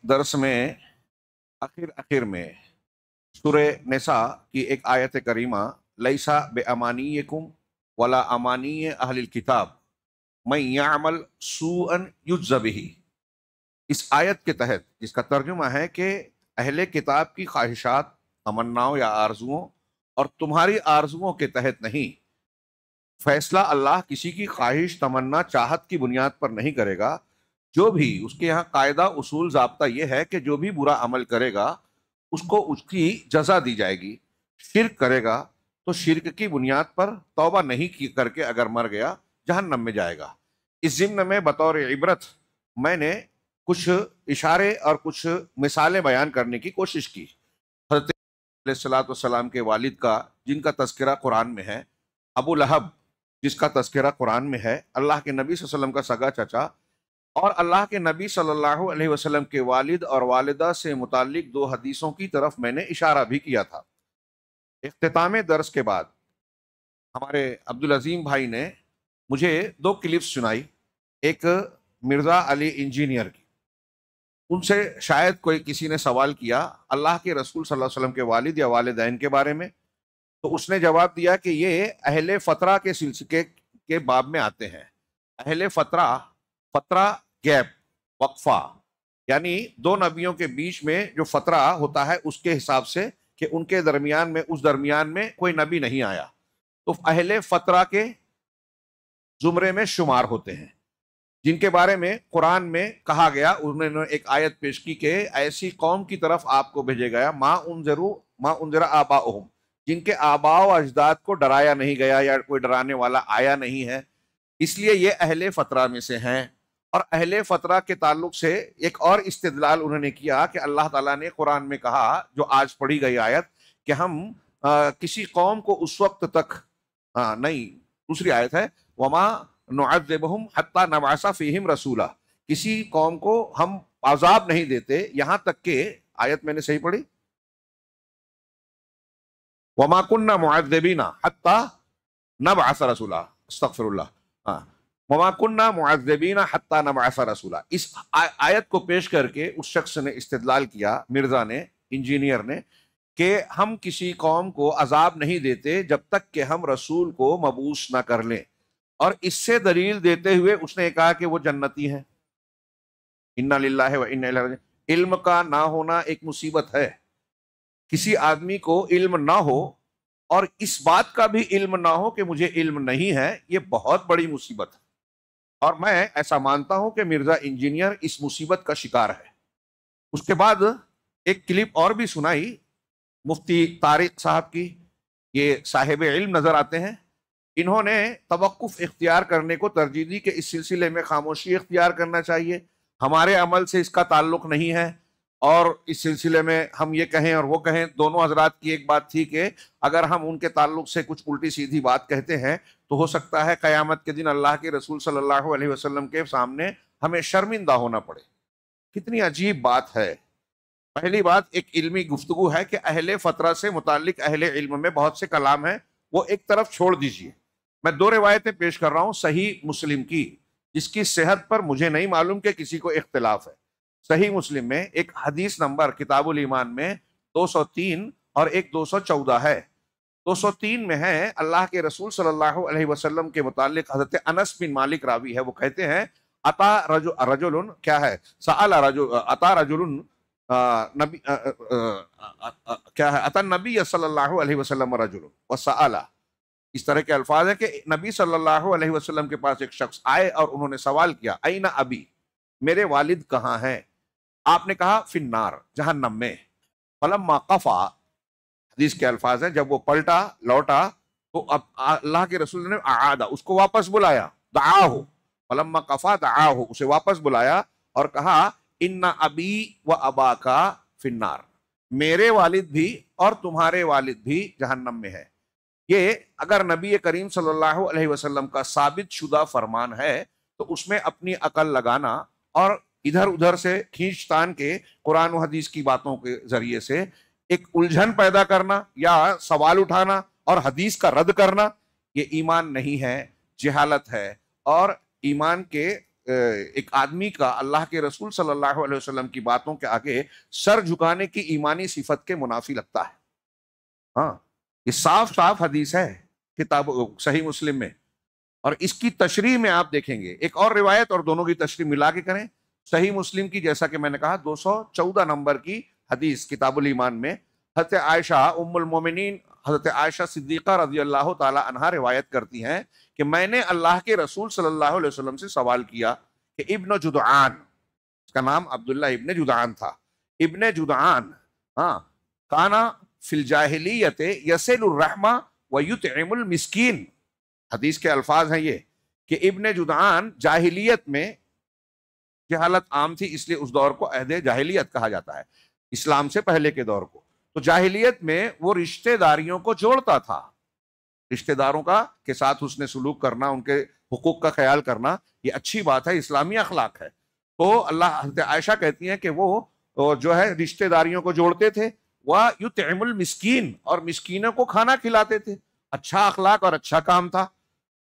درس میں آخر میں سورہ نساء کی ایک آیت کریمہ لیسا بے امانیکم ولا امانی اہل الکتاب من یعمل سوءا یجز بہ، اس آیت کے تحت جس کا ترجمہ ہے کہ اہل کتاب کی خواہشات، تمناؤں یا آرزوؤں اور تمہاری آرزوؤں کے تحت نہیں، فیصلہ اللہ کسی کی خواہش، تمنا، چاہت کی بنیاد پر نہیں کرے گا۔ جو بھی اس کے یہاں قاعدہ، اصول، ضابطہ یہ ہے کہ جو بھی برا عمل کرے گا اس کو اس کی جزا دی جائے گی۔ شرک کرے گا تو شرک کی بنیاد پر توبہ نہیں کر کے اگر مر گیا جہنم میں جائے گا۔ اس ضمن میں بطور عبرت میں نے کچھ اشارے اور کچھ مثالیں بیان کرنے کی کوشش کی۔ حضرت علیہ السلام کے والد کا جن کا تذکرہ قرآن میں ہے، ابو لہب جس کا تذکرہ قرآن میں ہے، اللہ کے نبی صلی اللہ علیہ وسلم کا سگا چچا، اور اللہ کے نبی صلی اللہ علیہ وسلم کے والد اور والدہ سے متعلق دو حدیثوں کی طرف میں نے اشارہ بھی کیا تھا۔ اختتام درس کے بعد ہمارے عبدالعظیم بھائی نے مجھے دو کلپس سنائی، ایک مرزا علی انجینئر کی۔ ان سے شاید کسی نے سوال کیا اللہ کے رسول صلی اللہ علیہ وسلم کے والد یا والدین کے بارے میں، تو اس نے جواب دیا کہ یہ اہل فترہ کے سلسلے کے باب میں آتے ہیں۔ اہل فترہ گیپ، وقفہ، یعنی دو نبیوں کے بیچ میں جو فترہ ہوتا ہے اس کے حساب سے کہ ان کے درمیان میں، اس درمیان میں کوئی نبی نہیں آیا، تو اہل فترہ کے زمرے میں شمار ہوتے ہیں، جن کے بارے میں قرآن میں کہا گیا۔ انہوں نے ایک آیت پیش کی کہ ایسی قوم کی طرف آپ کو بھیجے گیا ما انذر آباؤہم، جن کے آباء و اجداد کو ڈرایا نہیں گیا یا کوئی ڈرانے والا آیا نہیں ہے، اس لیے یہ اہل فترہ میں سے ہیں۔ اور اہل فترہ کے تعلق سے ایک اور استدلال انہوں نے کیا کہ اللہ تعالیٰ نے قرآن میں کہا، جو آج پڑھی گئی آیت، کہ ہم کسی قوم کو اس وقت تک نہیں، دوسری آیت ہے وما نعذبہم حتی نبعث فیہم رسولا، کسی قوم کو ہم عذاب نہیں دیتے یہاں تک کہ، آیت میں نے صحیح پڑھی، وما کننا معذبین حتی نبعث رسولا، استغفر اللہ، وما کننا معذبین حتی نبعث رسولا۔ اس آیت کو پیش کر کے اس شخص نے استدلال کیا، مرزا نے، انجینئر نے، کہ ہم کسی قوم کو عذاب نہیں دیتے جب تک کہ ہم رسول کو مبعوث نہ کر لیں، اور اس سے دلیل دیتے ہوئے اس نے کہا کہ وہ جنتی ہیں۔ انا للہ و انا الیہ راجعون۔ علم کا نہ ہونا ایک مصیبت ہے۔ کسی آدمی کو علم نہ ہو اور اس بات کا بھی علم نہ ہو کہ مجھے علم نہیں ہے، یہ بہت بڑی مصیبت ہے، اور میں ایسا مانتا ہوں کہ مرزا انجینئر اس مصیبت کا شکار ہے۔ اس کے بعد ایک کلپ اور بھی سنائی مفتی طارق صاحب کی، یہ صاحب علم نظر آتے ہیں، انہوں نے توقف اختیار کرنے کو ترجیح دی کہ اس سلسلے میں خاموشی اختیار کرنا چاہیے، ہمارے عمل سے اس کا تعلق نہیں ہے، اور اس سلسلے میں ہم یہ کہیں اور وہ کہیں۔ دونوں حضرات کی ایک بات تھی کہ اگر ہم ان کے تعلق سے کچھ الٹی سیدھی بات کہتے ہیں تو ہو سکتا ہے قیامت کے دن اللہ کے رسول صلی اللہ علیہ وسلم کے سامنے ہمیں شرمندہ ہونا پڑے۔ کتنی عجیب بات ہے۔ پہلی بات، ایک علمی گفتگو ہے کہ اہل فترہ سے متعلق اہل علم میں بہت سے کلام ہیں، وہ ایک طرف چھوڑ دیجئے۔ میں دو روایتیں پیش کر رہا ہوں صحیح مسلم کی، جس کی صحت پر مجھے نہیں معلوم کہ کسی کو اختلاف ہے۔ صحیح مسلم میں ایک حدیث نمبر کتاب الایمان میں 203 اور ایک 214 ہے۔ 203 میں ہے، اللہ کے رسول صلی اللہ علیہ وسلم کے متعلق حضرت انس بن مالک راوی ہے، وہ کہتے ہیں اتا رجل، کیا ہے، سأل رجل، اتا رجل نبی، کیا ہے، اتا النبی صلی اللہ علیہ وسلم رجل وسأل، اس طرح کے الفاظ ہیں کہ نبی صلی اللہ علیہ وسلم کے پاس ایک شخص آئے اور انہوں نے سوال کیا، این ابی، میرے والد کہاں ہیں؟ آپ نے کہا فی النار، جہنم میں۔ فلما قفا، حدیث کے الفاظ ہیں، جب وہ پلٹا، لوٹا، تو اب اللہ کے رسول نے اعادہ، اس کو واپس بلایا، دعاہ، فلما قفا دعاہ، اسے واپس بلایا اور کہا ان ابی و اباکا فی النار، میرے والد بھی اور تمہارے والد بھی جہنم میں ہے۔ یہ اگر نبی کریم صلی اللہ علیہ وسلم کا ثابت شدہ فرمان ہے تو اس میں اپنی عقل لگانا اور ادھر ادھر سے کھینچ تان کے قرآن و حدیث کی باتوں کے ذریعے سے ایک الجھن پیدا کرنا یا سوال اٹھانا اور حدیث کا رد کرنا، یہ ایمان نہیں ہے، جہالت ہے، اور ایمان کے ایک آدمی کا اللہ کے رسول صلی اللہ علیہ وسلم کی باتوں کے آگے سر جھکانے کی ایمانی صفت کے منافی لگتا ہے. ہاں یہ صاف صاف حدیث ہے کتاب صحیح مسلم میں، اور اس کی تشریح میں آپ دیکھیں گے ایک اور روایت اور دونوں کی تشریح ملا کے کریں. صحیح مسلم کی جیسا کہ میں نے کہا 214 نمبر کی حدیث کتاب الایمان میں حضرت عائشہ ام المومنین حضرت عائشہ صدیقہ رضی اللہ تعالی عنہا روایت کرتی ہیں کہ میں نے اللہ کے رسول صلی اللہ علیہ وسلم سے سوال کیا کہ ابن جدعان، اس کا نام عبداللہ ابن جدعان تھا، ابن جدعان کانا فی الجاہلیت یصل الرحمہ ویطعم المسکین. حدیث کے الفاظ ہیں یہ کہ ابن جدعان جاہلیت میں، جہالت عام تھی اس لیے اس دور کو عہد جاہلیت کہا جاتا ہے، اسلام سے پہلے کے دور کو. تو جاہلیت میں وہ رشتہ داریوں کو جوڑتا تھا، رشتہ داروں کا کے ساتھ حسن سلوک کرنا، ان کے حقوق کا خیال کرنا، یہ اچھی بات ہے، اسلامی اخلاق ہے. تو اللہ حضرت عائشہ کہتی ہیں کہ وہ جو ہے رشتہ داریوں کو جوڑتے تھے، وَيُطْعِمُ الْمِسْكِينَ اور مسکینوں کو کھانا کھلاتے تھے. اچھا اخلاق اور اچھا کام تھا.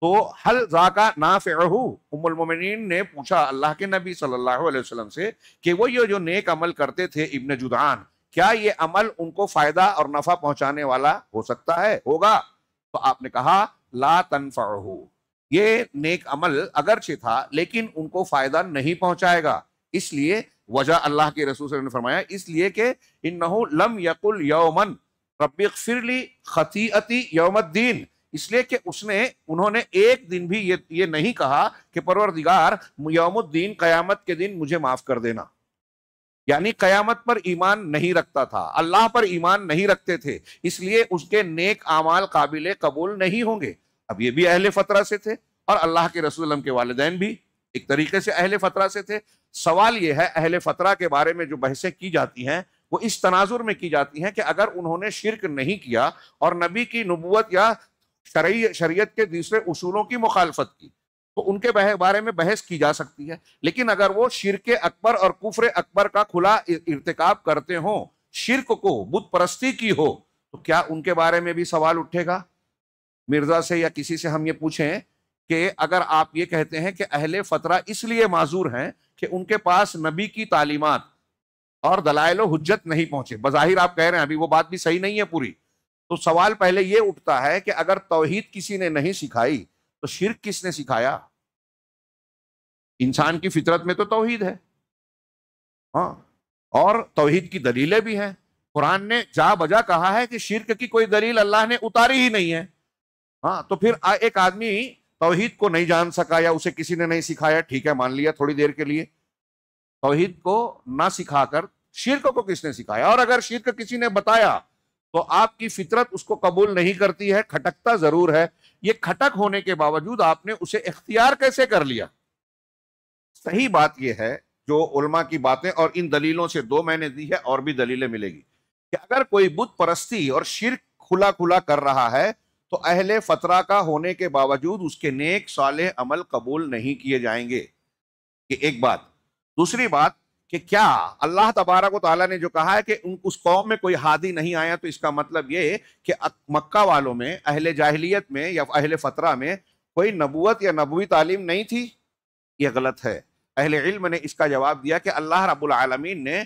تو حل ذاکا نافعہ، ام المومنین نے پوچھا اللہ کے نبی صلی اللہ علیہ وسلم سے کہ وہ یہ جو نیک عمل کرتے تھے ابن جدعان، کیا یہ عمل ان کو فائدہ اور نفع پہنچانے والا ہو سکتا ہے، ہوگا؟ تو آپ نے کہا لا تنفعہ، یہ نیک عمل اگرچہ تھا لیکن ان کو فائدہ نہیں پہنچائے گا. اس لیے وجہ اللہ کے رسول صلی اللہ علیہ وسلم نے فرمایا اس لیے کہ انہو لم یقل یومن رب اغفر لی خطیئتی یوم الدین، اس لیے کہ انہوں نے ایک دن بھی یہ نہیں کہا کہ پروردگار یوم الدین قیامت کے دن مجھے معاف کر دینا. یعنی قیامت پر ایمان نہیں رکھتا تھا، اللہ پر ایمان نہیں رکھتے تھے، اس لیے اس کے نیک اعمال قابل قبول نہیں ہوں گے. اب یہ بھی اہل فترہ سے تھے اور اللہ کے رسول اللہ کے والدین بھی ایک طریقے سے اہل فترہ سے تھے. سوال یہ ہے اہل فترہ کے بارے میں جو بحثیں کی جاتی ہیں وہ اس تناظر میں کی جاتی ہیں کہ اگر انہوں نے شرک نہیں کیا اور نبی کی نبوت یا شریعت کے دوسرے اصولوں کی مخالفت کی تو ان کے بارے میں بحث کی جا سکتی ہے. لیکن اگر وہ شرک اکبر اور کفر اکبر کا کھلا ارتکاب کرتے ہوں، شرک کو بت پرستی کی ہو، تو کیا ان کے بارے میں بھی سوال اٹھے گا؟ مرزا سے یا کسی سے ہم یہ پوچھیں کہ اگر آپ یہ کہتے ہیں کہ اہل فترہ اس لیے معذور ہیں کہ ان کے پاس نبی کی تعلیمات اور دلائل و حجت نہیں پہنچے، بظاہر آپ کہہ رہے ہیں ابھی وہ بات بھی صحیح نہیں ہے پوری، تو سوال پہلے یہ اٹھتا ہے کہ اگر توحید کسی نے نہیں سکھائی تو شرک کس نے سکھایا؟ انسان کی فطرت میں تو توحید ہے، ہاں، اور توحید کی دلیلیں بھی ہیں. قرآن نے جا بجا کہا ہے کہ شرک کی کوئی دلیل اللہ نے اتاری ہی نہیں ہے. ہاں تو پھر ایک آدمی توحید کو نہیں جان سکا یا اسے کسی نے نہیں سکھایا، ٹھیک ہے مان لیا تھوڑی دیر کے لیے، توحید کو نہ سکھا کر شرک کو کس نے سکھایا؟ اور اگر شرک کسی نے بتایا تو آپ کی فطرت اس کو قبول نہیں کرتی ہے، کھٹکتا ضرور ہے. یہ کھٹک ہونے کے باوجود آپ نے اسے اختیار کیسے کر لیا؟ صحیح بات یہ ہے جو علماء کی باتیں اور ان دلیلوں سے دو میں نے دی ہے اور بھی دلیلیں ملے گی کہ اگر کوئی بت پرستی اور شرک کھلا کھلا کر رہا ہے تو اہل فترہ کا ہونے کے باوجود اس کے نیک صالح عمل قبول نہیں کیے جائیں گے. یہ ایک بات. دوسری بات کہ کیا اللہ تبارک و تعالیٰ نے جو کہا ہے کہ اس قوم میں کوئی ہادی نہیں آیا تو اس کا مطلب یہ کہ مکہ والوں میں اہل جاہلیت میں یا اہل فترہ میں کوئی نبوت یا نبوی تعلیم نہیں تھی؟ یہ غلط ہے. اہل علم نے اس کا جواب دیا کہ اللہ رب العالمین نے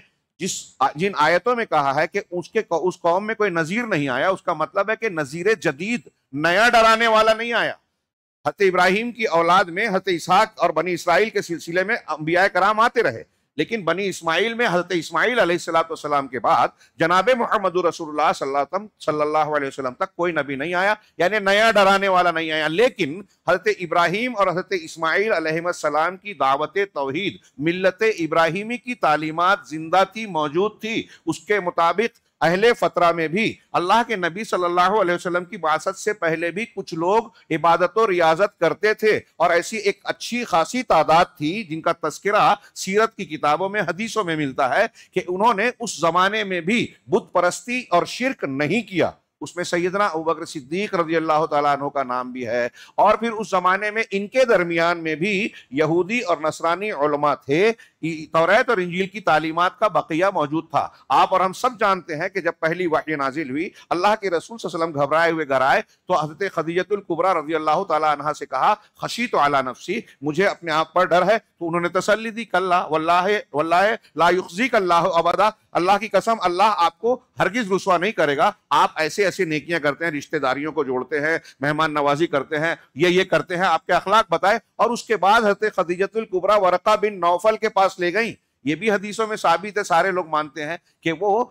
جن آیتوں میں کہا ہے کہ اس قوم میں کوئی نذیر نہیں آیا، اس کا مطلب ہے کہ نذیر جدید، نیا ڈرانے والا نہیں آیا. حضرت ابراہیم کی اولاد میں حضرت اسحاق اور بنی اسرائیل کے سلسلے میں انبیاء کرام آتے رہے، لیکن بنی اسماعیل میں حضرت اسماعیل علیہ السلام کے بعد جناب محمد رسول اللہ صلی اللہ علیہ وسلم تک کوئی نبی نہیں آیا، یعنی نیا ڈرانے والا نہیں آیا. لیکن حضرت ابراہیم اور حضرت اسماعیل علیہ السلام کی دعوت توحید، ملت ابراہیمی کی تعلیمات زندہ تھی، موجود تھی. اس کے مطابق اہل فترہ میں بھی اللہ کے نبی صلی اللہ علیہ وسلم کی بعثت سے پہلے بھی کچھ لوگ عبادت و ریاضت کرتے تھے، اور ایسی ایک اچھی خاصی تعداد تھی جن کا تذکرہ سیرت کی کتابوں میں، حدیثوں میں ملتا ہے کہ انہوں نے اس زمانے میں بھی بت پرستی اور شرک نہیں کیا. اس میں سیدنا ابوبکر صدیق رضی اللہ تعالیٰ عنہ کا نام بھی ہے. اور پھر اس زمانے میں ان کے درمیان میں بھی یہودی اور نصرانی علماء تھے، توریت اور انجیل کی تعلیمات کا بقیہ موجود تھا. آپ اور ہم سب جانتے ہیں کہ جب پہلی وحی نازل ہوئی، اللہ کے رسول صلی اللہ علیہ وسلم گھبرائے ہوئے گھر آئے تو حضرت خدیجہ الکبریٰ رضی اللہ تعالیٰ عنہا سے کہا خشیت علی نفسی، مجھے اپنے آپ پر ڈر ہے. تو انہوں نے تسلی دی، کلا واللہ واللہ لا یخزیک اللہ ابدا، اللہ کی قسم اللہ آپ کو ہرگز رسوا نہیں کرے گا، آپ ایسے ایسے نیکیاں کرتے ہیں، رشتہ داریوں کو جوڑتے ہیں، مہمان نوازی کرتے ہیں، یہ کرتے ہیں، آپ کے اخلاق بتائے۔ اور اس کے بعد حضرت خدیجۃ الکبریٰ ورقہ بن نوفل کے پاس لے گئیں، یہ بھی حدیثوں میں ثابت ہے، سارے لوگ مانتے ہیں کہ وہ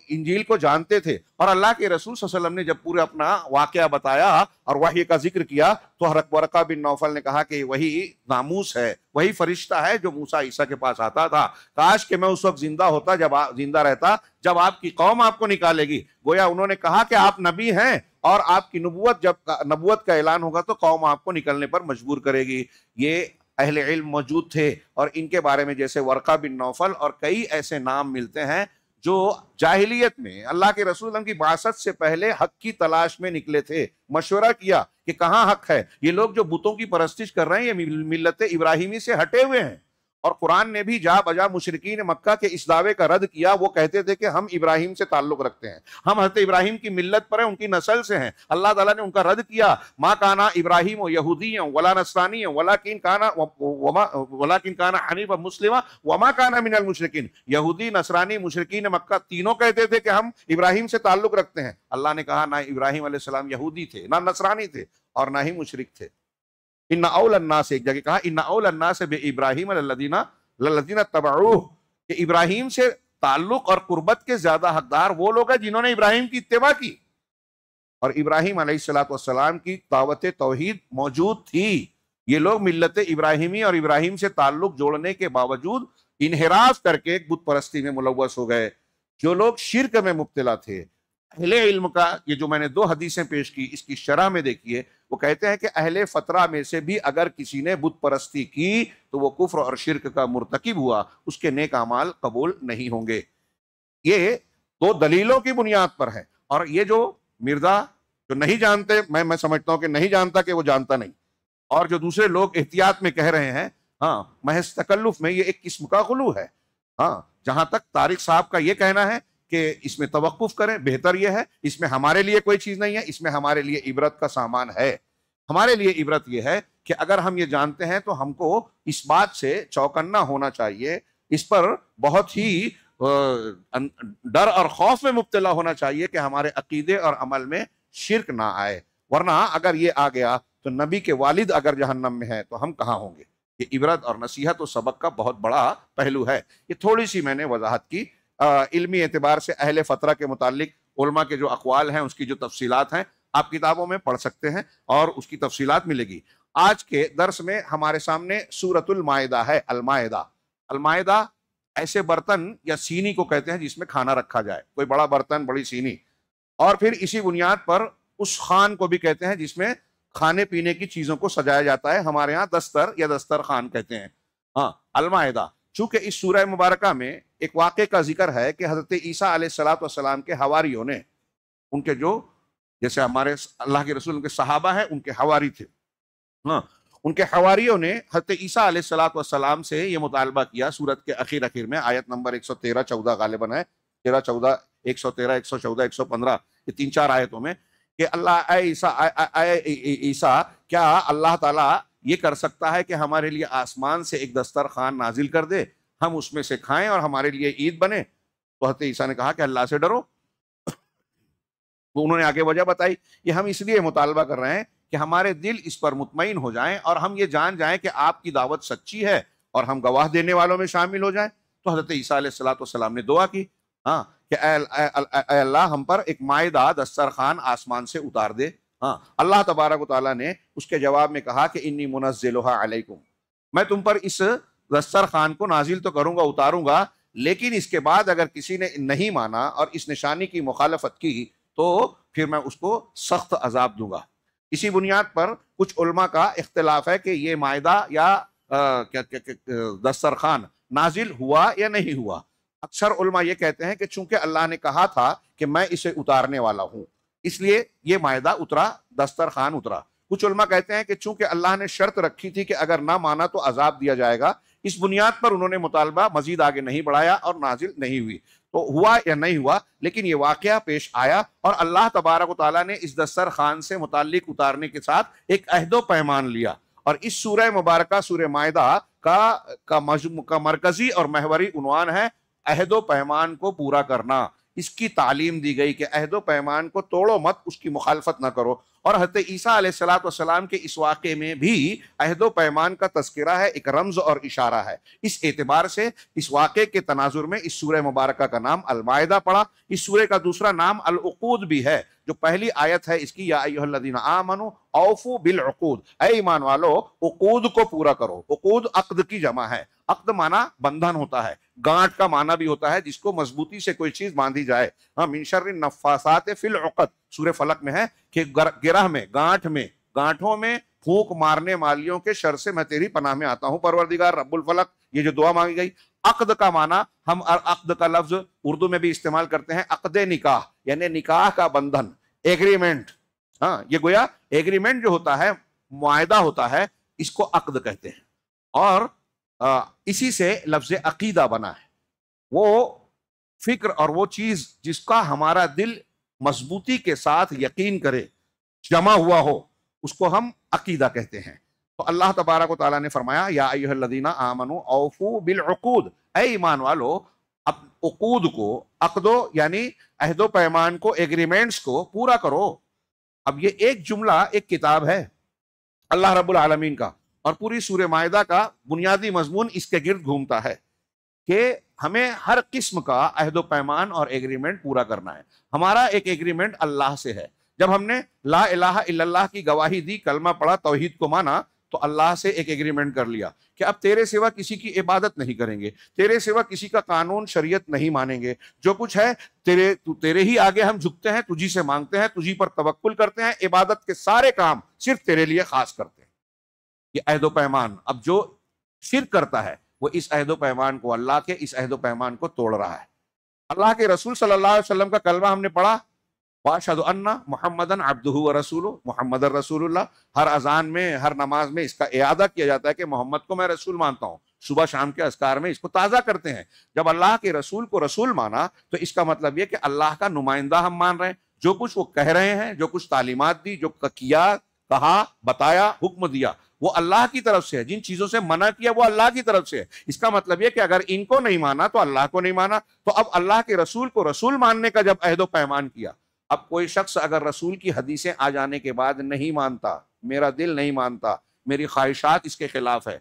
انجیل کو جانتے تھے، اور اللہ کے رسول صلی اللہ علیہ وسلم نے جب پورا اپنا واقعہ بتایا اور وحی کا ذکر کیا تو ورقہ بن نوفل نے کہا کہ وہی ناموس ہے، وہی فرشتہ ہے جو موسیٰ عیسیٰ کے پاس آتا تھا، کاش کہ میں اس وقت زندہ ہوتا، زندہ رہتا جب آپ کی قوم آپ کو نکالے گی۔ گویا انہوں نے کہا کہ آپ نبی ہیں اور آپ کی جب نبوت کا اعلان ہوگا تو قوم آپ کو نکلنے پر مجبور کرے گی۔ یہ اہل علم موجود تھے، اور ان کے بارے میں جیسے ورقہ بن نوفل اور کئی ایسے نام ملتے ہیں جو جاہلیت میں اللہ کے رسول اللہ کی بعثت سے پہلے حق کی تلاش میں نکلے تھے، مشورہ کیا کہ کہاں حق ہے۔ یہ لوگ جو بتوں کی پرستش کر رہے ہیں یہ ملت ابراہیمی سے ہٹے ہوئے ہیں، اور قرآن نے بھی جا بجا مشرکین مکہ کے اس دعوے کا رد کیا۔ وہ کہتے تھے کہ ہم ابراہیم سے تعلق رکھتے ہیں، ہم حضرت ابراہیم کی ملت پر ہیں، ان کی نسل سے ہیں۔ اللہ تعالیٰ نے ان کا رد کیا، ما کانا ابراہیم یہودیا ولا نصرانیا ولکن کانا حنیفا مسلما وما کانا من المشرکین۔ یہودی، نصرانی، مشرکین مکہ تینوں کہتے تھے کہ ہم ابراہیم سے تعلق رکھتے ہیں۔ اللہ نے کہا نہ ابراہیم علیہ السلام یہودی تھے، نہ نصرانی تھے، اور نہ ہی مشرک تھے۔ ان اول الناس، ایک جگہ کہا ان اول الناس بابراہیم للذین اتبعوہ، کہ ابراہیم سے تعلق اور قربت کے زیادہ حقدار وہ لوگ ہیں جنہوں نے ابراہیم کی اتباع کی، اور ابراہیم علیہ السلام کی دعوت توحید موجود تھی۔ یہ لوگ ملت ابراہیمی اور ابراہیم سے تعلق جوڑنے کے باوجود انحراف کر کے بت پرستی میں ملوث ہو گئے۔ جو لوگ شرک میں مبتلا تھے، اہل علم کا یہ جو میں نے 2 حدیثیں پیش کی اس کی شرح میں دیکھیے، وہ کہتے ہیں کہ اہل فترہ میں سے بھی اگر کسی نے بت پرستی کی تو وہ کفر اور شرک کا مرتکب ہوا، اس کے نیک اعمال قبول نہیں ہوں گے۔ یہ 2 دلیلوں کی بنیاد پر ہے، اور یہ جو مرزا جو نہیں جانتے، میں سمجھتا ہوں کہ نہیں جانتا کہ وہ جانتا نہیں، اور جو دوسرے لوگ احتیاط میں کہہ رہے ہیں، ہاں محض تکلف میں، یہ ایک قسم کا غلو ہے۔ ہاں جہاں تک طارق صاحب کا یہ کہنا ہے کہ اس میں توقف کریں، بہتر یہ ہے، اس میں ہمارے لیے کوئی چیز نہیں ہے، اس میں ہمارے لیے عبرت کا سامان ہے۔ ہمارے لیے عبرت یہ ہے کہ اگر ہم یہ جانتے ہیں تو ہم کو اس بات سے چوکنا ہونا چاہیے، اس پر بہت ہی ڈر اور خوف میں مبتلا ہونا چاہیے کہ ہمارے عقیدے اور عمل میں شرک نہ آئے، ورنہ اگر یہ آ گیا تو نبی کے والد اگر جہنم میں ہے تو ہم کہاں ہوں گے۔ یہ عبرت اور نصیحت و سبق کا بہت بڑا پہلو ہے۔ یہ تھوڑی سی میں نے وضاحت کی۔ علمی اعتبار سے اہل فترہ کے متعلق علماء کے جو اقوال ہیں، اس کی جو تفصیلات ہیں آپ کتابوں میں پڑھ سکتے ہیں اور اس کی تفصیلات ملے گی۔ آج کے درس میں ہمارے سامنے سورۃ المائدہ ہے۔ المائدہ ایسے برتن یا سینی کو کہتے ہیں جس میں کھانا رکھا جائے، کوئی بڑا برتن، بڑی سینی، اور پھر اسی بنیاد پر اس خان کو بھی کہتے ہیں جس میں کھانے پینے کی چیزوں کو سجایا جاتا ہے، ہمارے ہاں دستر یا دسترخوان کہتے ہیں۔ ہاں المائدہ، چونکہ اس سورہ مبارکہ میں ایک واقعے کا ذکر ہے کہ حضرت عیسیٰ علیہ السلام کے حواریوں نے، ان کے جو جیسے ہمارے اللہ کے رسول ان کے صحابہ ہیں، ان کے حواری تھے، ہاں ان کے حواریوں نے حضرت عیسیٰ علیہ السلام سے یہ مطالبہ کیا، سورت کے اخیر میں آیت نمبر 113-14 غالباً ہے، 13-14 113 114 115 یہ 3-4 آیتوں میں، کہ اللہ اے عیسیٰ کیا اللہ تعالیٰ یہ کر سکتا ہے کہ ہمارے لیے آسمان سے ایک دسترخوان نازل کر دے، ہم اس میں سے کھائیں اور ہمارے لیے عید بنے؟ تو حضرت عیسیٰ نے کہا کہ اللہ سے ڈرو۔ تو انہوں نے آگے وجہ بتائی، یہ ہم اس لیے مطالبہ کر رہے ہیں کہ ہمارے دل اس پر مطمئن ہو جائیں اور ہم یہ جان جائیں کہ آپ کی دعوت سچی ہے اور ہم گواہ دینے والوں میں شامل ہو جائیں۔ تو حضرت عیسیٰ علیہ السلام نے دعا کی، ہاں کہ اے اللہ ہم پر ایک مائدہ دسترخوان آسمان سے اتار دے۔ ہاں اللہ تبارک و تعالیٰ نے اس کے جواب میں کہا کہ انی منزلھا علیکم، میں تم پر اس دسترخوان کو نازل تو کروں گا، اتاروں گا، لیکن اس کے بعد اگر کسی نے نہیں مانا اور اس نشانی کی مخالفت کی تو پھر میں اس کو سخت عذاب دوں گا۔ اسی بنیاد پر کچھ علماء کا اختلاف ہے کہ یہ مائدہ یا دسترخوان نازل ہوا یا نہیں ہوا۔ اکثر علماء یہ کہتے ہیں کہ چونکہ اللہ نے کہا تھا کہ میں اسے اتارنے والا ہوں، اس لیے یہ مائدہ اترا، دسترخوان اترا۔ کچھ علماء کہتے ہیں کہ چونکہ اللہ نے شرط رکھی تھی کہ اگر نہ مانا تو عذاب دیا جائے گا، اس بنیاد پر انہوں نے مطالبہ مزید آگے نہیں بڑھایا اور نازل نہیں ہوئی۔ تو ہوا یا نہیں ہوا، لیکن یہ واقعہ پیش آیا اور اللہ تبارک و تعالیٰ نے اس دسترخوان سے متعلق اتارنے کے ساتھ ایک عہد و پیمان لیا، اور اس سورہ مبارکہ سورہ مائدہ کا مرکزی اور محوری عنوان ہے عہد و پیمان کو پورا کرنا۔ اس کی تعلیم دی گئی کہ عہد و پیمان کو توڑو مت، اس کی مخالفت نہ کرو۔ اور حضرت عیسیٰ علیہ السلام کے اس واقعے میں بھی عہد و پیمان کا تذکرہ ہے، ایک رمز اور اشارہ ہے۔ اس اعتبار سے اس واقعے کے تناظر میں اس سورہ مبارکہ کا نام المائدہ پڑا۔ اس سورہ کا دوسرا نام العقود بھی ہے، جو پہلی آیت ہے اس کی، یا ایھا الذین آمنوا اوفوا بالعقود، اے ایمان والو عقود کو پورا کرو۔ عقود عقد کی جمع ہے، عقد معنی بندھن ہوتا ہے، گانٹھ کا معنی بھی ہوتا ہے جس کو مضبوطی سے کوئی چیز باندھی جائے۔ من شر النفاثات فی العقد سورہ فلق میں ہے کہ گرہ میں، گانٹھوں میں پھونک مارنے والیوں کے شر سے میں تیری پناہ میں آتا ہوں پروردگار رب الفلق۔ یہ جو دعا مانگی گئی۔ عقد کا معنی ہم عقد کا لفظ اردو میں بھی استعمال کرتے ہیں، عقد نکاح، یعنی نکاح کا بندھن، ایگریمنٹ۔ ہاں، یہ گویا ایگریمنٹ جو ہوتا ہے، معاہدہ ہوتا ہے، اس کو عقد کہتے ہیں۔ اور اسی سے لفظ عقیدہ بنا ہے، وہ فکر اور وہ چیز جس کا ہمارا دل مضبوطی کے ساتھ یقین کرے، جمع ہوا ہو، اس کو ہم عقیدہ کہتے ہیں۔ تو اللہ تبارک و تعالیٰ نے فرمایا یا ایھا الذین آمنوا اوفوا بالعقود، اے ایمان والو عقود کو، عقدو یعنی عہد و پیمان کو، ایگریمنٹس کو پورا کرو۔ اب یہ ایک جملہ ایک کتاب ہے اللہ رب العالمین کا، اور پوری سورہ مائدہ کا بنیادی مضمون اس کے گرد گھومتا ہے کہ ہمیں ہر قسم کا عہد و پیمان اور ایگریمنٹ پورا کرنا ہے۔ ہمارا ایک ایگریمنٹ اللہ سے ہے۔ جب ہم نے لا الہ الا اللہ کی گواہی دی، کلمہ پڑھا، توحید کو مانا، تو اللہ سے ایک ایگریمنٹ کر لیا کہ اب تیرے سوا کسی کی عبادت نہیں کریں گے، تیرے سوا کسی کا قانون شریعت نہیں مانیں گے، جو کچھ ہے تیرے ہی آگے ہم جھکتے ہیں، تجھی سے مانگتے ہیں، تجھی پر توکل کرتے ہیں، عبادت کے سارے کام صرف تیرے لیے خاص کرتے ہیں۔ یہ عہد و پیمان، اب جو شرک کرتا ہے وہ اس عہد و پیمان کو، اللہ کے اس عہد و پیمان کو توڑ رہا ہے۔ اللہ کے رسول صلی اللہ علیہ وسلم کا کلمہ ہم نے پڑھا، واشهد ان محمدًا عبدہ ورسولہ، محمد رسول اللہ۔ ہر اذان میں، ہر نماز میں اس کا اعادہ کیا جاتا ہے کہ محمد کو میں رسول مانتا ہوں۔ صبح شام کے اذکار میں اس کو تازہ کرتے ہیں۔ جب اللہ کے رسول کو رسول مانا تو اس کا مطلب یہ کہ اللہ کا نمائندہ ہم مان رہے ہیں، جو کچھ وہ کہہ رہے ہیں، جو کچھ تعلیمات دی، جو کیا، کہا، بتایا، حکم دیا، وہ اللہ کی طرف سے ہے۔ جن چیزوں سے منع کیا وہ اللہ کی طرف سے ہے۔ اس کا مطلب یہ کہ اگر ان کو نہیں مانا تو اللہ کو نہیں مانا۔ تو اب اللہ کے رسول کو رسول ماننے کا جب عہد و پیمان کیا، اب کوئی شخص اگر رسول کی حدیثیں آ جانے کے بعد نہیں مانتا، میرا دل نہیں مانتا، میری خواہشات اس کے خلاف ہے،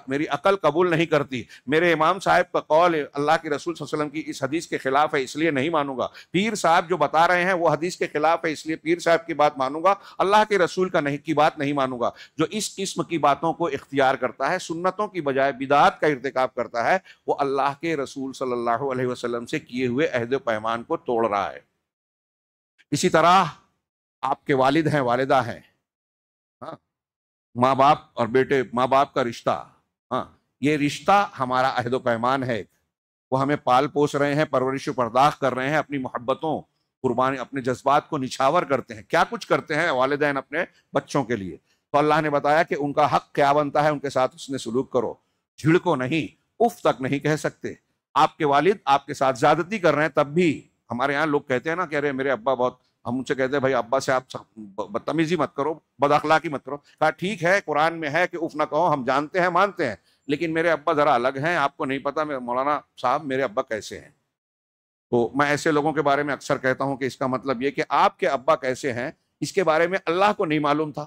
میری عقل قبول نہیں کرتی، میرے امام صاحب کا قول اللہ کے رسول صلی اللہ علیہ وسلم کی اس حدیث کے خلاف ہے، اس لیے نہیں مانوں گا، پیر صاحب جو بتا رہے ہیں وہ حدیث کے خلاف ہے، اس لیے پیر صاحب کی بات مانوں گا، اللہ کے رسول کی بات نہیں مانوں گا۔ جو اس قسم کی باتوں کو اختیار کرتا ہے، سنتوں کی بجائے بدعات کا ارتکاب کرتا ہے، وہ اللہ کے رسول صلی اللہ علیہ وسلم سے کیے ہوئے عہد و پیمان کو توڑ رہا ہے۔ اسی طرح آپ کے والد ہیں، والدہ ہیں، ہاں، ماں باپ اور بیٹے، ماں باپ کا رشتہ، ہاں، یہ رشتہ ہمارا عہد و پیمان ہے۔ وہ ہمیں پال پوس رہے ہیں، پرورش و پرداخت کر رہے ہیں، اپنی محبتوں، قربانی، اپنے جذبات کو نچھاور کرتے ہیں۔ کیا کچھ کرتے ہیں والدین اپنے بچوں کے لیے؟ تو اللہ نے بتایا کہ ان کا حق کیا بنتا ہے، ان کے ساتھ اس نے سلوک کرو، جھڑکو نہیں، اف تک نہیں کہہ سکتے۔ آپ کے والد آپ کے ساتھ زیادتی کر رہے ہیں تب بھی، ہمارے ہاں لوگ کہتے ہیں نا کہ ارے میرے ابا بہت، ہم ان سے کہتے ہیں بھائی ابا سے آپ بدتمیزی مت کرو، بد اخلاقی مت کرو۔ کہا ٹھیک ہے، قرآن میں ہے کہ اف نہ کہو، ہم جانتے ہیں، مانتے ہیں، لیکن میرے ابا ذرا الگ ہیں، آپ کو نہیں پتا مولانا صاحب میرے ابا کیسے ہیں۔ تو میں ایسے لوگوں کے بارے میں اکثر کہتا ہوں کہ اس کا مطلب یہ کہ آپ کے ابا کیسے ہیں اس کے بارے میں اللہ کو نہیں معلوم تھا،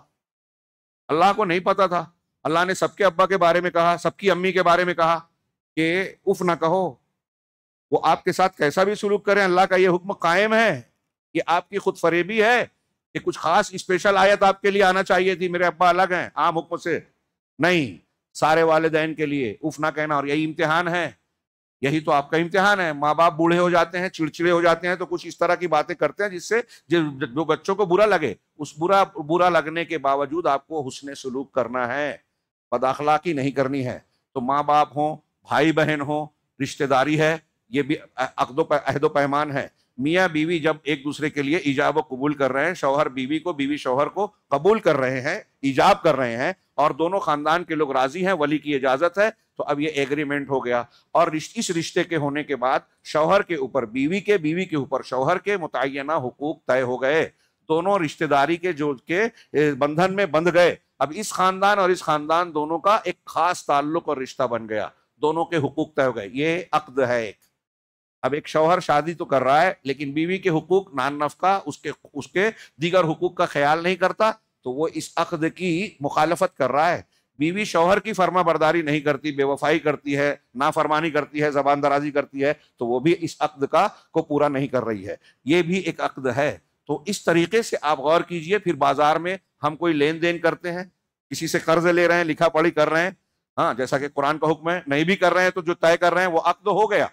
اللہ کو نہیں پتا تھا۔ اللہ نے سب کے ابا کے بارے میں کہا، سب کی امی کے بارے میں کہا کہ اف نہ کہو۔ وہ آپ کے ساتھ کیسا بھی سلوک کریں، اللہ کا یہ حکم قائم ہے۔ یہ آپ کی خود فریبی ہے کہ کچھ خاص اسپیشل آیت آپ کے لیے آنا چاہیے تھی، میرے ابا الگ ہیں عام حکم سے، نہیں، سارے والدین کے لیے اف نہ کہنا۔ اور یہی امتحان ہے، یہی تو آپ کا امتحان ہے۔ ماں باپ بوڑھے ہو جاتے ہیں، چڑچڑے ہو جاتے ہیں، تو کچھ اس طرح کی باتیں کرتے ہیں جس سے جو بچوں کو برا لگے، اس برا لگنے کے باوجود آپ کو حسن سلوک کرنا ہے، بد اخلاقی نہیں کرنی ہے۔ تو ماں باپ ہوں، بھائی بہن ہوں، رشتہ داری ہے، یہ بھی عہد و پیمان ہے۔ میاں بیوی جب ایک دوسرے کے لیے ایجاب و قبول کر رہے ہیں، شوہر بیوی کو، بیوی شوہر کو قبول کر رہے ہیں، ایجاب کر رہے ہیں، اور دونوں خاندان کے لوگ راضی ہیں، ولی کی اجازت ہے، تو اب یہ ایگریمنٹ ہو گیا۔ اور اس رشتے کے ہونے کے بعد شوہر کے اوپر بیوی کے، بیوی کے اوپر شوہر کے متعینہ حقوق طے ہو گئے۔ دونوں رشتہ داری کے جو کے بندھن میں بندھ گئے. اب اس خاندان اور اس خاندان دونوں کا ایک خاص تعلق اور رشتہ بن گیا, دونوں کے حقوق طے ہو گئے. یہ عقد ہے ایک. اب ایک شوہر شادی تو کر رہا ہے لیکن بیوی کے حقوق, نان نفقہ, اس کے دیگر حقوق کا خیال نہیں کرتا, تو وہ اس عقد کی مخالفت کر رہا ہے. بیوی شوہر کی فرما برداری نہیں کرتی, بے وفائی کرتی ہے, نافرمانی کرتی ہے, زبان درازی کرتی ہے, تو وہ بھی اس عقد کو پورا نہیں کر رہی ہے. یہ بھی ایک عقد ہے. تو اس طریقے سے آپ غور کیجئے. پھر بازار میں ہم کوئی لین دین کرتے ہیں, کسی سے قرض لے رہے ہیں, لکھا پڑھی کر رہے ہیں, ہاں جیسا کہ قرآن کا حکم ہے, نہیں بھی کر رہے ہیں تو جو طے کر رہے ہیں وہ عقد ہو گیا,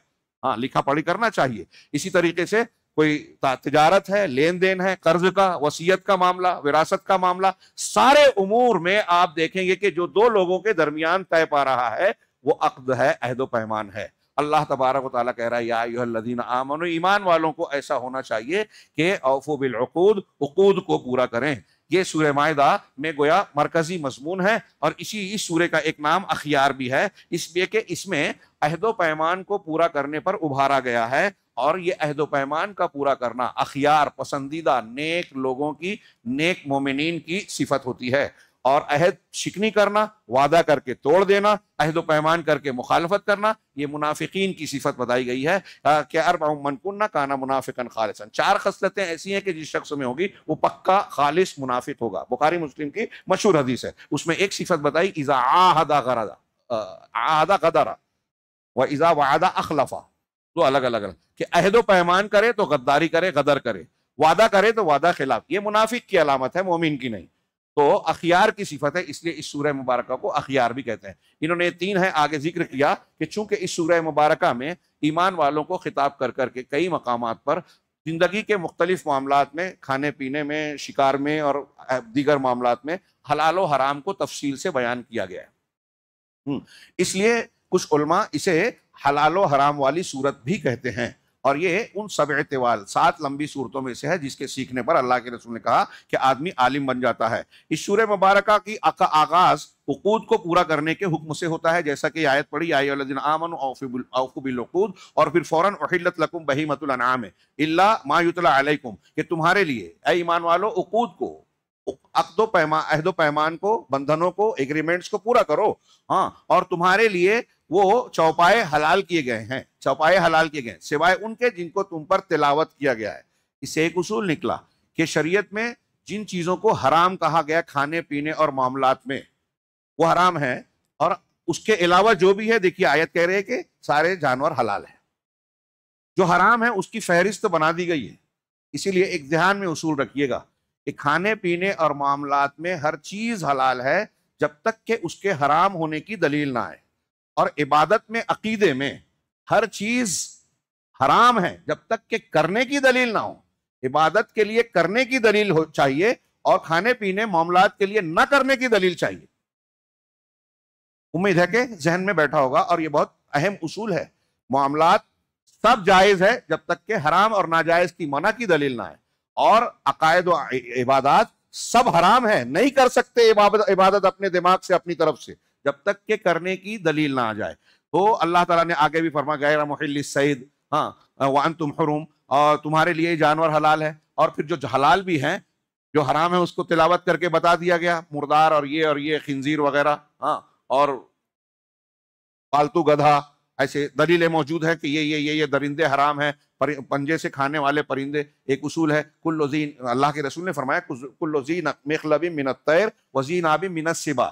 ہاں لکھا پڑھی کرنا چاہیے. اسی طریقے سے کوئی تجارت ہے, لین دین ہے, قرض کا, وصیت کا معاملہ, وراثت کا معاملہ, سارے امور میں آپ دیکھیں گے کہ جو دو لوگوں کے درمیان طے پا رہا ہے وہ عقد ہے, عہد و پیمان ہے. اللہ تبارک و تعالیٰ کہہ رہا ہے یا ایھا الذین آمنوا, ایمان والوں کو ایسا ہونا چاہیے کہ اوفوا بالعقود, عقود کو پورا کریں. یہ سورہ مائدہ میں گویا مرکزی مضمون ہے, اور اس سورہ کا ایک نام اخیار بھی ہے, اس لیے کہ اس میں عہد و پیمان کو پورا کرنے پر ابھارا گیا ہے. اور یہ عہد و پیمان کا پورا کرنا اخیار, پسندیدہ, نیک لوگوں کی, نیک مومنین کی صفت ہوتی ہے. اور عہد شکنی کرنا, وعدہ کر کے توڑ دینا, عہد و پیمان کر کے مخالفت کرنا, یہ منافقین کی صفت بتائی گئی ہے کہ اربع من کن کان منافقا خالصا. 4 خصلتیں ایسی ہیں کہ جس شخص میں ہوگی وہ پکا خالص منافق ہوگا. بخاری مسلم کی مشہور حدیث ہے, اس میں ایک صفت بتائی, اذا عاہد غدر و اذا وعد اخلف. دو الگ الگ کہ عہد و پیمان کرے تو غداری کرے, غدر کرے, وعدہ کرے تو وعدہ خلاف. یہ منافق کی علامت ہے, مومن کی نہیں. تو اخیار کی صفت ہے, اس لیے اس سورہ مبارکہ کو اخیار بھی کہتے ہیں. انہوں نے 3 ہے آگے ذکر کیا کہ چونکہ اس سورہ مبارکہ میں ایمان والوں کو خطاب کر کر کے کئی مقامات پر زندگی کے مختلف معاملات میں, کھانے پینے میں, شکار میں اور دیگر معاملات میں حلال و حرام کو تفصیل سے بیان کیا گیا ہے. اس لیے کچھ علماء اسے حلال و حرام والی صورت بھی کہتے ہیں. اور یہ ان 7 طوال 7 لمبی صورتوں میں سے ہے جس کے سیکھنے پر اللہ کے رسول نے کہا کہ آدمی عالم بن جاتا ہے. اس سورہ مبارکہ کی آغاز عقود کو پورا کرنے کے حکم سے ہوتا ہے, جیسا کہ آیت پڑھی یا ایھا الذین آمنوا اوفوا بالعقود, اور پھر فوراً احلت لکم بہیمۃ الانعام الا ما یتلی علیکم, کہ تمہارے لیے اے ایمان والو عقود کو, عہد و پیمان کو, بندھنوں کو, ایگریمنٹس کو پورا کرو, ہاں, اور تمہارے لیے وہ چوپائے حلال کیے گئے ہیں, چوپائے حلال کیے گئے ہیں سوائے ان کے جن کو تم پر تلاوت کیا گیا ہے. اس سے ایک اصول نکلا کہ شریعت میں جن چیزوں کو حرام کہا گیا کھانے پینے اور معاملات میں, وہ حرام ہے, اور اس کے علاوہ جو بھی ہے, دیکھیے آیت کہہ رہے ہیں کہ سارے جانور حلال ہیں. جو حرام ہے اس کی فہرست بنا دی گئی ہے. اسی لیے ایک ذہن میں اصول رکھیے گا کہ کھانے پینے اور معاملات میں ہر چیز حلال ہے جب تک کہ اس کے حرام ہونے کی دلیل نہ آئے. اور عبادت میں, عقیدے میں ہر چیز حرام ہے جب تک کہ کرنے کی دلیل نہ ہو. عبادت کے لیے کرنے کی دلیل چاہیے, اور کھانے پینے معاملات کے لیے نہ کرنے کی دلیل چاہیے. امید ہے کہ ذہن میں بیٹھا ہوگا, اور یہ بہت اہم اصول ہے. معاملات سب جائز ہے جب تک کہ حرام اور ناجائز کی منع کی دلیل نہ آئے, اور عقائد و عبادات سب حرام ہے, نہیں کر سکتے عبادت اپنے دماغ سے, اپنی طرف سے, جب تک کہ کرنے کی دلیل نہ آ جائے. تو اللہ تعالیٰ نے آگے بھی فرمایا غیر محل الصید, ہاں وانتم حرم, اور تمہارے لیے جانور حلال ہے. اور پھر جو حلال بھی ہیں, جو حرام ہے اس کو تلاوت کر کے بتا دیا گیا, مردار اور یہ خنزیر وغیرہ, ہاں, اور پالتو گدھا, ایسے دلیلیں موجود ہیں کہ یہ درندے حرام ہیں, پنجے سے کھانے والے پرندے. ایک اصول ہے کل ذی, اللہ کے رسول نے فرمایا کل ذی مخلب من الطیر وذی ناب من السباع,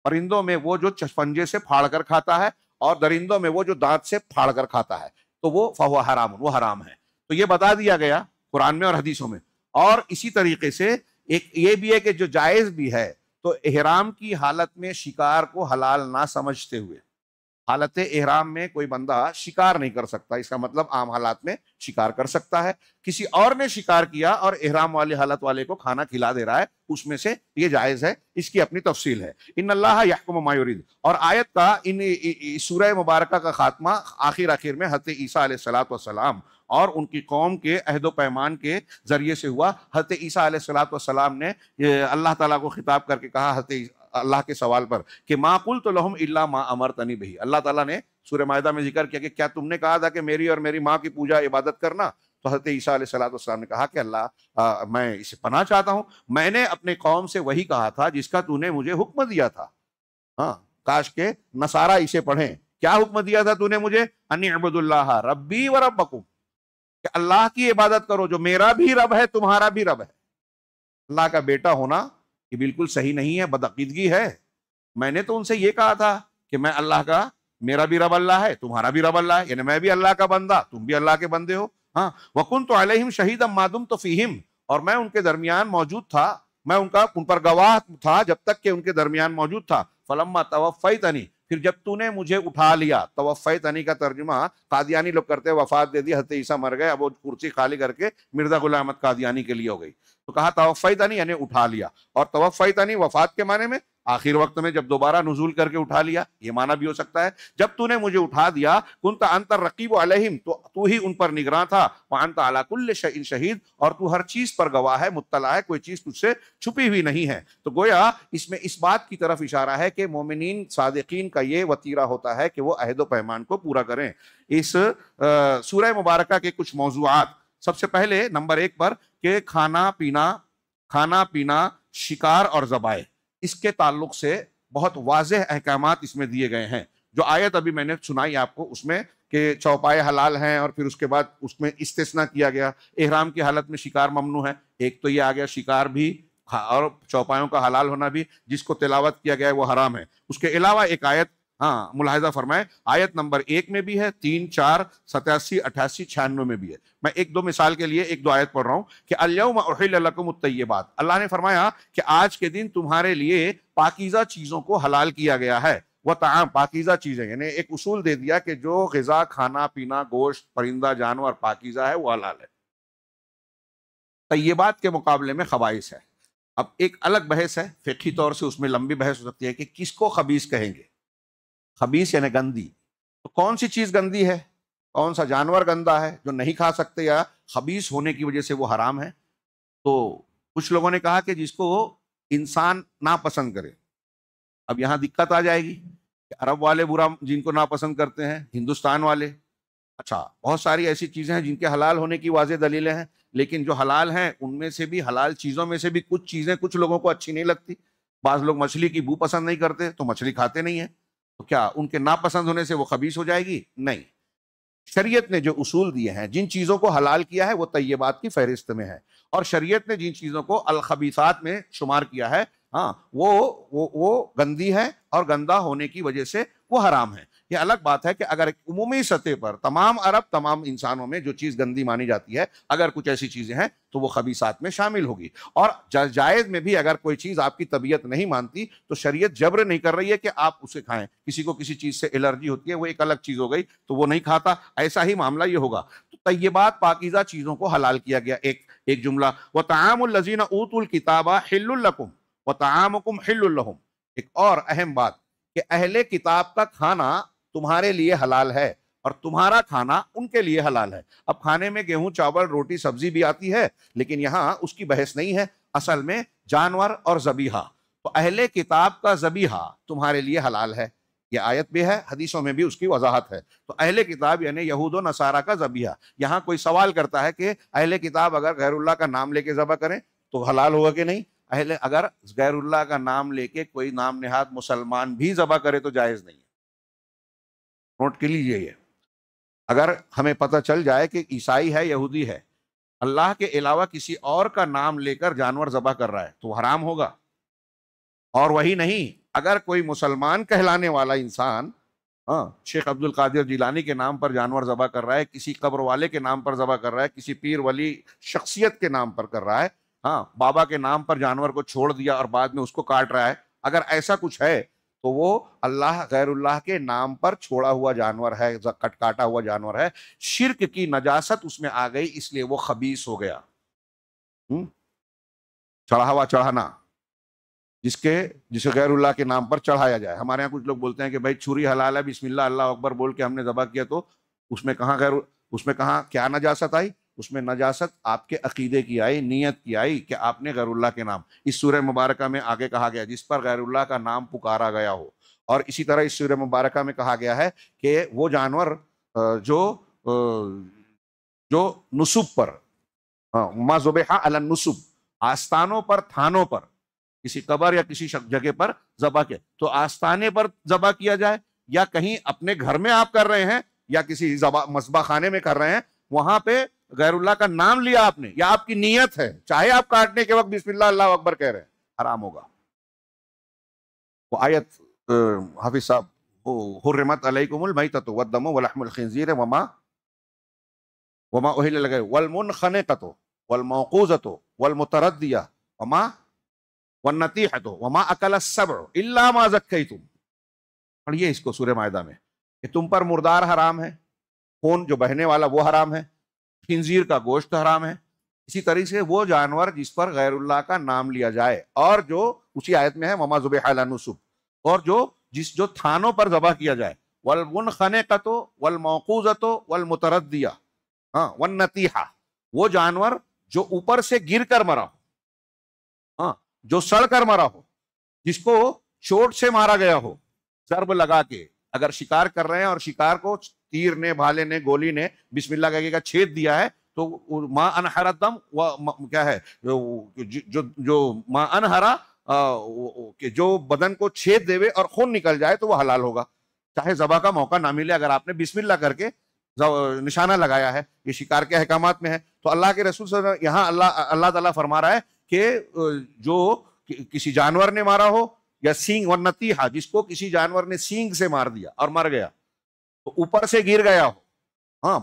پرندوں میں وہ جو پنجے سے پھاڑ کر کھاتا ہے, اور درندوں میں وہ جو دانت سے پھاڑ کر کھاتا ہے, تو وہ فہو حرام, وہ حرام ہے. تو یہ بتا دیا گیا قرآن میں اور حدیثوں میں. اور اسی طریقے سے ایک یہ بھی ہے کہ جو جائز بھی ہے, تو احرام کی حالت میں شکار کو حلال نہ سمجھتے ہوئے, حالت احرام میں کوئی بندہ شکار نہیں کر سکتا. اس کا مطلب عام حالات میں شکار کر سکتا ہے, کسی اور نے شکار کیا اور احرام والی حالت والے کو کھانا کھلا دے رہا ہے, اس میں سے یہ جائز ہے. اس کی اپنی تفصیل ہے. ان اللہ یحکم ما یرید. اور آیت کا سورہ مبارکہ کا خاتمہ آخر میں حضرت عیسیٰ علیہ السلام اور ان کی قوم کے عہد و پیمان کے ذریعے سے ہوا. حضرت عیسیٰ علیہ السلام نے اللہ تعالیٰ کو خطاب کر کے کہا حضرت اللہ کے سوال پر کہ ما قلت لهم الا ما امرتنی به. اللہ تعالیٰ نے سورہ مائدہ میں ذکر کیا کہ کیا تم نے کہا تھا کہ میری اور میری ماں کی پوجا عبادت کرنا, تو حضرت عیسیٰ علیہ السلام نے کہا کہ اللہ میں اسے پناہ چاہتا ہوں، میں نے اپنے قوم سے وہی کہا تھا جس کا تو نے مجھے حکم دیا تھا. ہاں، کاش کے نصارہ اسے پڑھیں. کیا حکم دیا تھا تو نے مجھے؟ ان اعبدوا اللہ ربی و ربکم، کہ اللہ کی عبادت کرو جو میرا بھی رب ہے تمہارا بھی رب ہے. اللہ کا بیٹا ہونا یہ بالکل صحیح نہیں ہے، بدعقیدگی ہے. میں نے تو ان سے یہ کہا تھا کہ میں اللہ کا، میرا بھی رب اللہ ہے تمہارا بھی رب اللہ ہے، یعنی میں بھی اللہ کا بندہ تم بھی اللہ کے بندے ہو. ہاں، وَكُنْتُ عَلَيْهِمْ شَهِيدًا مَا دُمْتُ فِيهِمْ، اور میں ان کے درمیان موجود تھا، میں ان پر گواہ تھا جب تک کہ ان کے درمیان موجود تھا. فَلَمَّا تَوَفَّيْتَنِي، پھر جب تو نے مجھے اٹھا لیا. توفیتنی کا ترجمہ قادیانی لوگ کرتے ہیں وفات دے دی، حضرت عیسیٰ مر گئے، اب وہ کرسی خالی کر کے مرزا غلام احمد قادیانی کے لیے ہو گئی. تو کہا توفیتنی یعنی اٹھا لیا، اور توفیتنی وفات کے معنی میں آخر وقت میں جب دوبارہ نزول کر کے اٹھا لیا، یہ معنی بھی ہو سکتا ہے. جب تو نے مجھے اٹھا دیا، کنت انت الرقیب علیہم، تو ہی ان پر نگراں تھا. وانت علی کل شیء شہید، اور تو ہر چیز پر گواہ ہے، مطلع ہے، کوئی چیز تجھ سے چھپی ہوئی نہیں ہے. تو گویا اس میں اس بات کی طرف اشارہ ہے کہ مومنین صادقین کا یہ وتیرہ ہوتا ہے کہ وہ عہد و پیمان کو پورا کریں. اس سورہ مبارکہ کے کچھ موضوعات، سب سے پہلے نمبر 1 پر کہ کھانا پینا، شکار اور ذبائح، اس کے تعلق سے بہت واضح احکامات اس میں دیے گئے ہیں. جو آیت ابھی میں نے سنائی آپ کو اس میں کہ چوپائے حلال ہیں، اور پھر اس کے بعد اس میں استثناء کیا گیا، احرام کی حالت میں شکار ممنوع ہے. ایک تو یہ آ گیا شکار بھی اور چوپایوں کا حلال ہونا بھی، جس کو تلاوت کیا گیا ہے وہ حرام ہے. اس کے علاوہ ایک آیت ملاحظہ فرمائیں، آیت نمبر 1 میں بھی ہے، 3، 4، 87، 88، 96 میں بھی ہے. میں 1-2 مثال کے لیے 1-2 آیت پڑھ رہا ہوں کہ الیوم احل لکم الطیبات، اللہ نے فرمایا کہ آج کے دن تمہارے لیے پاکیزہ چیزوں کو حلال کیا گیا ہے. وہ طعام، پاکیزہ چیزیں، یعنی ایک اصول دے دیا کہ جو غذا، کھانا پینا، گوشت، پرندہ جانور پاکیزہ ہے وہ حلال ہے. طیبات کے مقابلے میں خبائث ہے. اب ایک الگ بحث ہے، فقہی طور سے اس میں لمبی بحث ہو سکتی ہے کہ کس کو خبیث کہیں گے. خبیث یعنی گندی، تو کون سی چیز گندی ہے، کون سا جانور گندا ہے جو نہیں کھا سکتے یا خبیث ہونے کی وجہ سے وہ حرام ہے. تو کچھ لوگوں نے کہا کہ جس کو انسان ناپسند کرے. اب یہاں دقت آ جائے گی کہ عرب والے برا جن کو ناپسند کرتے ہیں، ہندوستان والے، اچھا بہت ساری ایسی چیزیں ہیں جن کے حلال ہونے کی واضح دلیلیں ہیں، لیکن جو حلال ہیں ان میں سے بھی، حلال چیزوں میں سے بھی کچھ چیزیں کچھ لوگوں کو اچھی نہیں لگتی. بعض لوگ مچھلی کی بو پسند نہیں کرتے تو مچھلی کھاتے نہیں ہیں، تو کیا ان کے ناپسند ہونے سے وہ خبیث ہو جائے گی؟ نہیں. شریعت نے جو اصول دیے ہیں، جن چیزوں کو حلال کیا ہے وہ طیبات کی فہرست میں ہے، اور شریعت نے جن چیزوں کو الخبیثات میں شمار کیا ہے وہ گندی ہے اور گندا ہونے کی وجہ سے وہ حرام ہے. یہ الگ بات ہے کہ اگر ایک عمومی سطح پر تمام عرب، تمام انسانوں میں جو چیز گندی مانی جاتی ہے، اگر کچھ ایسی چیزیں ہیں تو وہ خبیثات میں شامل ہوگی. اور جائز میں بھی اگر کوئی چیز آپ کی طبیعت نہیں مانتی تو شریعت جبر نہیں کر رہی ہے کہ آپ اسے کھائیں. کسی کو کسی چیز سے الرجی ہوتی ہے، وہ ایک الگ چیز ہو گئی تو وہ نہیں کھاتا، ایسا ہی معاملہ یہ ہوگا. تو طیبات، پاکیزہ چیزوں کو حلال کیا گیا. ایک جملہ وَطَعَامُ الَّذِينَ أُوتُوا الْكِتَابَ حِلٌّ لَكُمْ وَطَعَامُكُمْ حِلٌّ لَهُمْ. ایک اور اہم بات کہ اہل کتاب کا کھانا تمہارے لیے حلال ہے اور تمہارا کھانا ان کے لیے حلال ہے. اب کھانے میں گیہوں، چاول، روٹی، سبزی بھی آتی ہے، لیکن یہاں اس کی بحث نہیں ہے. اصل میں جانور اور ذبیحہ، تو اہل کتاب کا ذبیحہ تمہارے لیے حلال ہے. یہ آیت بھی ہے، حدیثوں میں بھی اس کی وضاحت ہے. تو اہل کتاب یعنی یہود و نصارہ کا ذبیحہ. یہاں کوئی سوال کرتا ہے کہ اہل کتاب اگر غیر اللہ کا نام لے کے ذبح کریں تو حلال ہوگا کہ نہیں؟ اگر غیر اللہ کا نام لے کے کوئی نام نہاد مسلمان بھی ذبح کرے تو جائز نہیں ہے. نوٹ کے لیجئے، یہ اگر ہمیں پتہ چل جائے کہ عیسائی ہے، یہودی ہے، اللہ کے علاوہ کسی اور کا نام لے کر جانور ذبح کر رہا ہے تو حرام ہوگا. اور وہی نہیں، اگر کوئی مسلمان کہلانے والا انسان شیخ عبد القادر جیلانی کے نام پر جانور ذبح کر رہا ہے، کسی قبر والے کے نام پر ذبح کر رہا ہے، کسی پیر ولی شخصیت کے نام پر کر رہا ہے، بابا کے نام پر جانور کو چھوڑ دیا اور بعد میں اس کو کاٹ رہا ہے، اگر ایسا کچھ ہے تو وہ اللہ غیر اللہ کے نام پر چھوڑا ہوا جانور ہے، کاٹا ہوا جانور ہے. شرک کی نجاست اس میں آ گئی، اس لیے وہ خبیث ہو گیا. چڑھاوا چڑھانا، جسے غیر اللہ کے نام پر چڑھایا جائے. ہمارے ہاں کچھ لوگ بولتے ہیں کہ بھائی چھری حلال ہے، بسم اللہ اللہ اکبر بول کے ہم نے ذبح کیا، تو اس میں کہاں کیا نجاست آئی؟ اس میں نجاست آپ کے عقیدے کی آئی، نیت کی آئی کہ آپ نے غیر اللہ کے نام. اس سورہ مبارکہ میں آگے کہا گیا جس پر غیر اللہ کا نام پکارا گیا ہو. اور اسی طرح اس سورہ مبارکہ میں کہا گیا ہے کہ وہ جانور جو جو نصب پر، ما ذبح علی النصب، آستانوں پر، تھانوں پر، کسی قبر یا کسی جگہ پر ذبح کیا، تو آستانے پر ذبح کیا جائے یا کہیں اپنے گھر میں آپ کر رہے ہیں یا کسی مذبح خانے میں کر رہے ہیں، وہاں پہ غیر اللہ کا نام لیا آپ نے یا آپ کی نیت ہے، چاہے آپ کاٹنے کے وقت بسم اللہ اللہ اکبر کہہ رہے ہیں، حرام ہوگا۔ وہ آیت حافظ صاحب، حرمت علیکم المیتۃ والدم ولحم الخنزیر وما اہل لغیر والمنخنقۃ والموقوذۃ والمتردیہ والنطیحۃ وما اکل السبع الا ما ذکیتم۔ پڑھیے اس کو سورہ مائدہ میں کہ تم پر مردار حرام ہے، خون جو بہنے والا وہ حرام ہے، خنزیر کا گوشت حرام ہے، اسی طریقے سے وہ جانور جس پر غیر اللہ کا نام لیا جائے، اور جو اسی آیت میں ہے وما ذبح علی النصب، اور جو تھانوں پر ذبح کیا جائے، والمنخنقۃ والموقوذۃ والمتردیہ والنطیحہ، وہ جانور جو اوپر سے گر کر مرا ہو، جو سڑ کر مرا ہو، جس کو چوٹ سے مارا گیا ہو، ضرب لگا کے، اگر شکار کر رہے ہیں اور شکار کو تیر نے، بھالے نے، گولی نے بسم اللہ کہہ کے چھید دیا ہے، تو ما انحر الدم کیا ہے، جو ما انحرا کہ جو بدن کو چھید دے اور خون نکل جائے تو وہ حلال ہوگا، چاہے ذبح کا موقع نہ ملے، اگر آپ نے بسم اللہ کر کے نشانہ لگایا ہے۔ یہ شکار کے احکامات میں ہے۔ تو اللہ کے رسول صلی اللہ علیہ وسلم یہاں اللہ تعالیٰ فرما رہا ہے کہ جو کسی جانور نے مارا ہو یا سینگ والنطیحہ، جس کو کسی جانور نے سینگ سے مار دیا اور مر گیا، تو اوپر سے گر گیا ہو،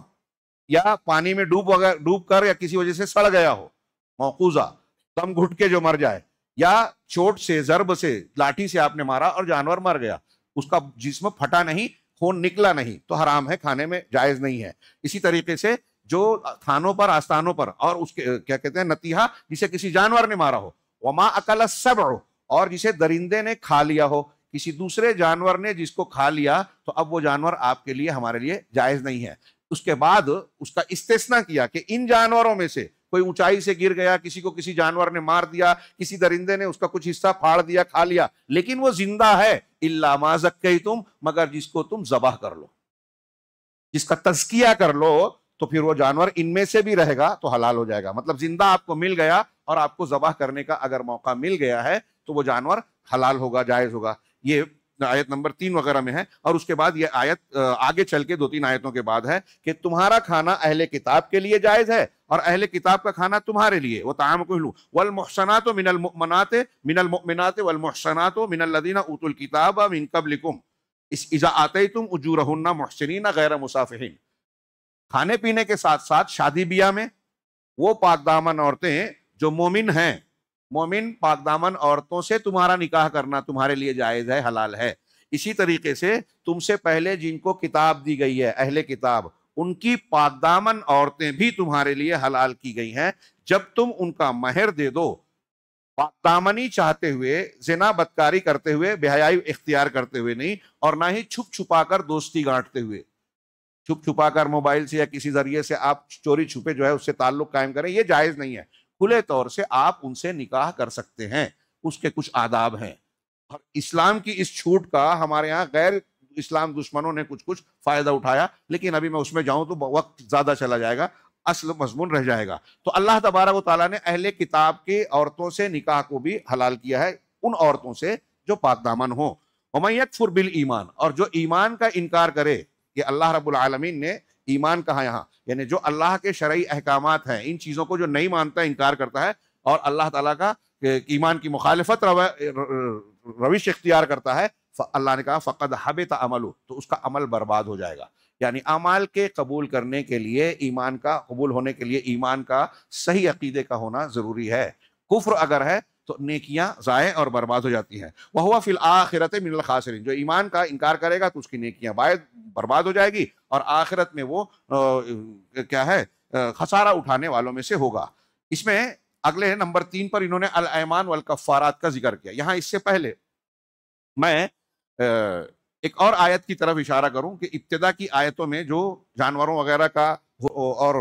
یا پانی میں ڈوب کر یا کسی وجہ سے سڑ گیا ہو، موقوذہ، دم گھٹ کے جو مر جائے، یا چوٹ سے، ضرب سے، لاٹھی سے آپ نے مارا اور جانور مر گیا، اس کا جسم پھٹا نہیں، خون نکلا نہیں، تو حرام ہے، کھانے میں جائز نہیں ہے۔ اسی طریقے سے جو تھانوں پر، آستانوں پر، اور اس کے کیا کہتے ہیں، نتیحہ، جسے کسی جانور نے مارا ہو، وما اکل السبع، اور جسے درندے نے کھا لیا ہو، کسی دوسرے جانور نے جس کو کھا لیا، تو اب وہ جانور آپ کے لیے، ہمارے لیے جائز نہیں ہے۔ اس کے بعد اس کا استثناء کیا کہ ان جانوروں میں سے کوئی اونچائی سے گر گیا، کسی کو کسی جانور نے مار دیا، کسی درندے نے اس کا کچھ حصہ پھاڑ دیا، کھا لیا، لیکن وہ زندہ ہے، الا ما ذکیتم، مگر جس کو تم ذبح کر لو، جس کا تزکیہ کر لو، تو پھر وہ جانور ان میں سے بھی رہے گا تو حلال ہو جائے گا۔ مطلب زندہ آپ کو مل گیا اور آپ کو ذبح کرنے کا اگر موقع مل گیا ہے تو وہ جانور حلال ہوگا، جائز ہوگا۔ یہ آیت نمبر 3 وغیرہ میں ہے۔ اور اس کے بعد یہ آیت آگے چل کے 2-3 آیتوں کے بعد ہے کہ تمہارا کھانا اہل کتاب کے لیے جائز ہے اور اہل کتاب کا کھانا تمہارے لیے، وطعامکم والمحصنات من المؤمنات والمحصنات من الذین اوتوا الکتاب من قبلکم اذا آتیتم اجورہن محسنین غیر مسافحین۔ کھانے پینے کے ساتھ ساتھ شادی بیاہ میں وہ پاک دامن عورتیں جو مومن ہیں، مومن پاک دامن عورتوں سے تمہارا نکاح کرنا تمہارے لیے جائز ہے، حلال ہے۔ اسی طریقے سے تم سے پہلے جن کو کتاب دی گئی ہے، اہل کتاب، ان کی پاک دامن عورتیں بھی تمہارے لیے حلال کی گئی ہیں، جب تم ان کا مہر دے دو، پاک دامنی چاہتے ہوئے، زنا بدکاری کرتے ہوئے، بے حیائی اختیار کرتے ہوئے نہیں، اور نہ ہی چھپ چھپا کر دوستی گانٹتے ہوئے، چھپ چھپا کر موبائل سے یا کسی ذریعے سے آپ چوری چھپے جو ہے اس سے تعلق قائم کریں، یہ جائز نہیں ہے۔ کھلے طور سے آپ ان سے نکاح کر سکتے ہیں، اس کے کچھ آداب ہیں، اور اسلام کی اس چھوٹ کا ہمارے ہاں غیر اسلام دشمنوں نے کچھ فائدہ اٹھایا، لیکن ابھی میں اس میں جاؤں تو وقت زیادہ چلا جائے گا، اصل مضمون رہ جائے گا۔ تو اللہ تبارک و تعالیٰ نے اہل کتاب کی عورتوں سے نکاح کو بھی حلال کیا ہے، ان عورتوں سے جو پاک دامن ہوں۔ وَمَن يَكْفُرْ بِالْإِيمَانِ، اور جو ایمان کا انکار کرے، کہ اللہ رب العالمین نے ایمان کہا یہاں، یعنی جو اللہ کے شرعی احکامات ہیں، ان چیزوں کو جو نہیں مانتا، انکار کرتا ہے، اور اللہ تعالیٰ کا ایمان کی مخالفت روش اختیار کرتا ہے، اللہ نے کہا فقد حبط عملہ، تو اس کا عمل برباد ہو جائے گا۔ یعنی اعمال کے قبول کرنے کے لیے، ایمان کا قبول ہونے کے لیے، ایمان کا صحیح عقیدے کا ہونا ضروری ہے۔ کفر اگر ہے تو نیکیاں ضائع اور برباد ہو جاتی ہیں۔ وَهُوَ فِي الْآخِرَةِ مِنَ الْخَاسِرِينَ، جو ایمان کا انکار کرے گا تو اس کی نیکیاں برباد ہو جائے گی، اور آخرت میں وہ کیا ہے، خسارہ اٹھانے والوں میں سے ہوگا۔ اس میں اگلے نمبر 3 پر انہوں نے الایمان والکفارات کا ذکر کیا۔ یہاں اس سے پہلے میں ایک اور آیت کی طرف اشارہ کروں کہ ابتدا کی آیتوں میں جو جانوروں وغیرہ کا اور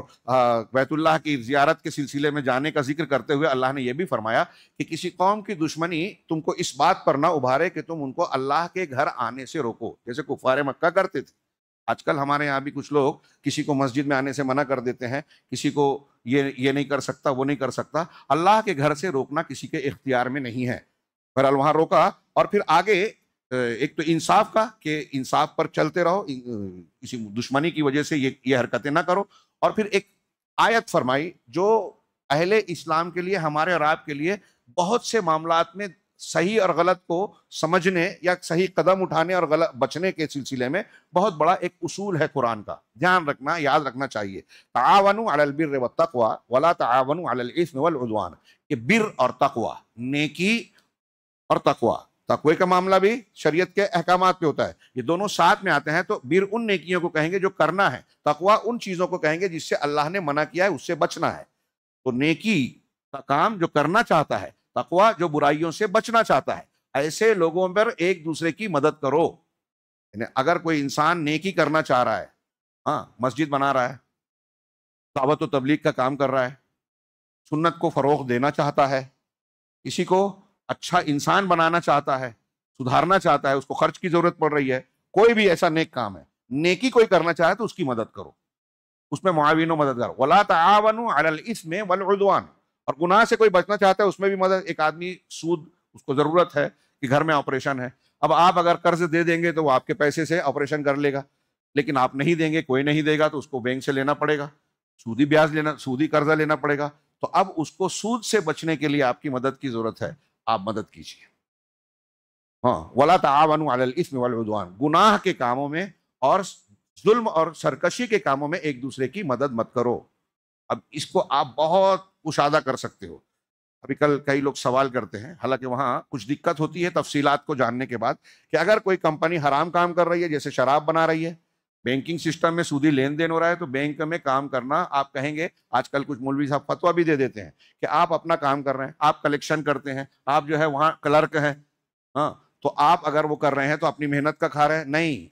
بیت اللہ کی زیارت کے سلسلے میں جانے کا ذکر کرتے ہوئے اللہ نے یہ بھی فرمایا کہ کسی قوم کی دشمنی تم کو اس بات پر نہ ابھارے کہ تم ان کو اللہ کے گھر آنے سے روکو، جیسے کفار مکہ کرتے تھے۔ آج کل ہمارے یہاں بھی کچھ لوگ کسی کو مسجد میں آنے سے منع کر دیتے ہیں، کسی کو یہ نہیں کر سکتا، وہ نہیں کر سکتا۔ اللہ کے گھر سے روکنا کسی کے اختیار میں نہیں ہے۔ بہرحال وہاں روکا، اور پھر آگے ایک تو انصاف کا کہ انصاف پر چلتے رہو، کسی دشمنی کی وجہ سے یہ حرکتیں نہ کرو، اور پھر ایک آیت فرمائی جو اہل اسلام کے لیے، ہمارے اور آپ کے لیے بہت سے معاملات میں صحیح اور غلط کو سمجھنے یا صحیح قدم اٹھانے اور غلط بچنے کے سلسلے میں بہت بڑا ایک اصول ہے قرآن کا، دھیان رکھنا، یاد رکھنا چاہیے۔ تعاونوا علی البر والتقوی ولا تعاونوا علی الاثم والعدوان، کہ بر اور تقوی، نیکی اور تقوی، تقوی کا معاملہ بھی شریعت کے احکامات پہ ہوتا ہے، یہ دونوں ساتھ میں آتے ہیں۔ تو بر ان نیکیوں کو کہیں گے جو کرنا ہے، تقوی ان چیزوں کو کہیں گے جس سے اللہ نے منع کیا ہے، اس سے بچنا ہے۔ تو نیکی کا کام جو کرنا چاہتا ہے، تقوی جو برائیوں سے بچنا چاہتا ہے، ایسے لوگوں پر ایک دوسرے کی مدد کرو۔ یعنی اگر کوئی انسان نیکی کرنا چاہ رہا ہے، ہاں، مسجد بنا رہا ہے، دعوت و تبلیغ کا کام کر رہا ہے، سنت کو فروغ دینا چاہتا ہے، کسی کو اچھا انسان بنانا چاہتا ہے، سدھارنا چاہتا ہے، اس کو خرچ کی ضرورت پڑ رہی ہے، کوئی بھی ایسا نیک کام ہے، نیکی کوئی کرنا چاہے تو اس کی مدد کرو، اس میں معاون و مددگار۔ ولا تعاونوا علی الاثم والعدوان، اور گناہ سے کوئی بچنا چاہتا ہے اس میں بھی مدد۔ ایک آدمی سود، اس کو ضرورت ہے کہ گھر میں آپریشن ہے، اب آپ اگر قرض دے دیں گے تو وہ آپ کے پیسے سے آپریشن کر لے گا، لیکن آپ نہیں دیں گے، کوئی نہیں دے گا تو اس کو بینک سے لینا پڑے گا، سودی بیاج لینا، سودی قرضہ لینا پڑے گا۔ تو اب اس کو سود سے بچنے کے لیے آپ کی مدد کی ضرورت ہے، آپ مدد کیجیے۔ ہاں، ولا تعاونوا علی الاثم والعدوان، گناہ کے کاموں میں اور ظلم اور سرکشی کے کاموں میں ایک دوسرے کی مدد مت کرو۔ اب اس کو آپ بہت کشادہ کر سکتے ہو۔ ابھی کل کئی لوگ سوال کرتے ہیں، حالانکہ وہاں کچھ دقت ہوتی ہے تفصیلات کو جاننے کے بعد، کہ اگر کوئی کمپنی حرام کام کر رہی ہے، جیسے شراب بنا رہی ہے، بینکنگ سسٹم میں سودی لین دین ہو رہا ہے، تو بینک میں کام کرنا، آپ کہیں گے، آج کل کچھ مولوی صاحب فتویٰ بھی دے دیتے ہیں کہ آپ اپنا کام کر رہے ہیں، آپ کلیکشن کرتے ہیں، آپ جو ہے وہاں کلرک ہیں، ہاں، تو آپ اگر وہ کر رہے ہیں تو اپنی محنت کا کھا رہے ہیں؟ نہیں،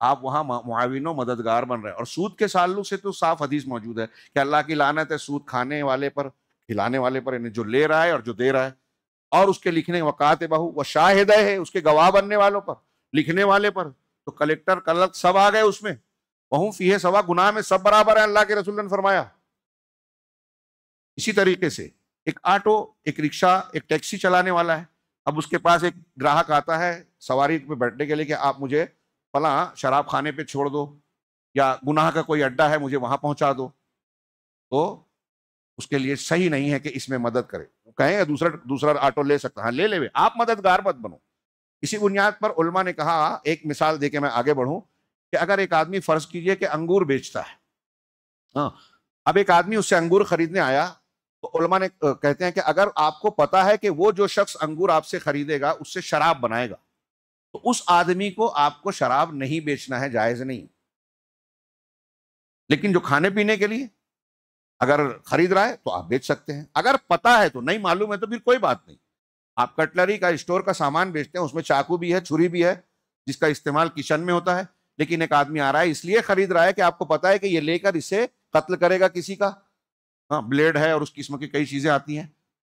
آپ وہاں معاون و مددگار بن رہے ہیں۔ اور سود کے تعلق سے تو صاف حدیث موجود ہے کہ اللہ کی لعنت ہے سود کھانے والے پر، کھلانے والے پر، یعنی جو لے رہا ہے اور جو دے رہا ہے، اور اس کے لکھنے وکاتبہ و شاہدہ ہے، اس کے گواہ بننے والوں پر، لکھنے والے پر۔ تو کلیکٹر کلرک سب آ گئے اس میں، وہم فیہ سوا، گناہ میں سب برابر ہیں، اللہ کے رسول نے فرمایا۔ اسی طریقے سے ایک آٹو، ایک رکشہ، ایک ٹیکسی چلانے والا ہے، اب اس کے پاس ایک گراہک آتا ہے سواری پہ بیٹھنے کے لیے کہ آپ مجھے فلاں شراب خانے پہ چھوڑ دو، یا گناہ کا کوئی اڈا ہے مجھے وہاں پہنچا دو، تو اس کے لیے صحیح نہیں ہے کہ اس میں مدد کرے۔ کہیں دوسرا آٹو لے سکتا، ہاں لے لے، آپ مددگار مت بنو۔ اسی بنیاد پر علماء نے کہا، ایک مثال دے کے میں آگے بڑھوں، کہ اگر ایک آدمی فرض کیجئے کہ انگور بیچتا ہے، ہاں، اب ایک آدمی اس سے انگور خریدنے آیا، تو علماء نے کہتے ہیں کہ اگر آپ کو پتا ہے کہ وہ جو شخص انگور آپ سے خریدے گا اس سے شراب بنائے گا، تو اس آدمی کو آپ کو شراب نہیں بیچنا ہے، جائز نہیں۔ لیکن جو کھانے پینے کے لیے اگر خرید رہا ہے تو آپ بیچ سکتے ہیں، اگر پتا ہے تو، نہیں معلوم ہے تو پھر کوئی بات نہیں۔ آپ کٹلری کا اسٹور کا سامان بیچتے ہیں، اس میں چاقو بھی ہے، چھری بھی ہے، جس کا استعمال کچن میں ہوتا ہے، لیکن ایک آدمی آ رہا ہے، اس لیے خرید رہا ہے کہ آپ کو پتا ہے کہ یہ لے کر اسے قتل کرے گا کسی کا، ہاں، بلیڈ ہے اور اس قسم کی کئی چیزیں آتی ہیں،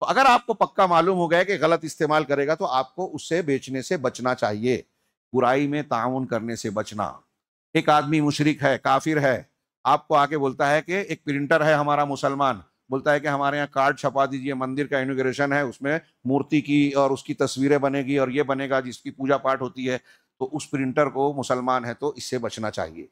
تو اگر آپ کو پکا معلوم ہو گیا کہ غلط استعمال کرے گا تو آپ کو اس سے بیچنے سے بچنا چاہیے، برائی میں تعاون کرنے سے بچنا۔ ایک آدمی مشرک ہے، کافر ہے، آپ کو آ کے بولتا ہے کہ ایک پرنٹر ہے ہمارا مسلمان، بولتا ہے کہ ہمارے یہاں کارڈ چھپا دیجئے، مندر کا انوگریشن ہے، اس میں مورتی کی اور اس کی تصویریں بنے گی اور یہ بنے گا جس کی پوجا پاٹ ہوتی ہے، تو اس پرنٹر کو مسلمان ہے تو اس سے بچنا چاہیے۔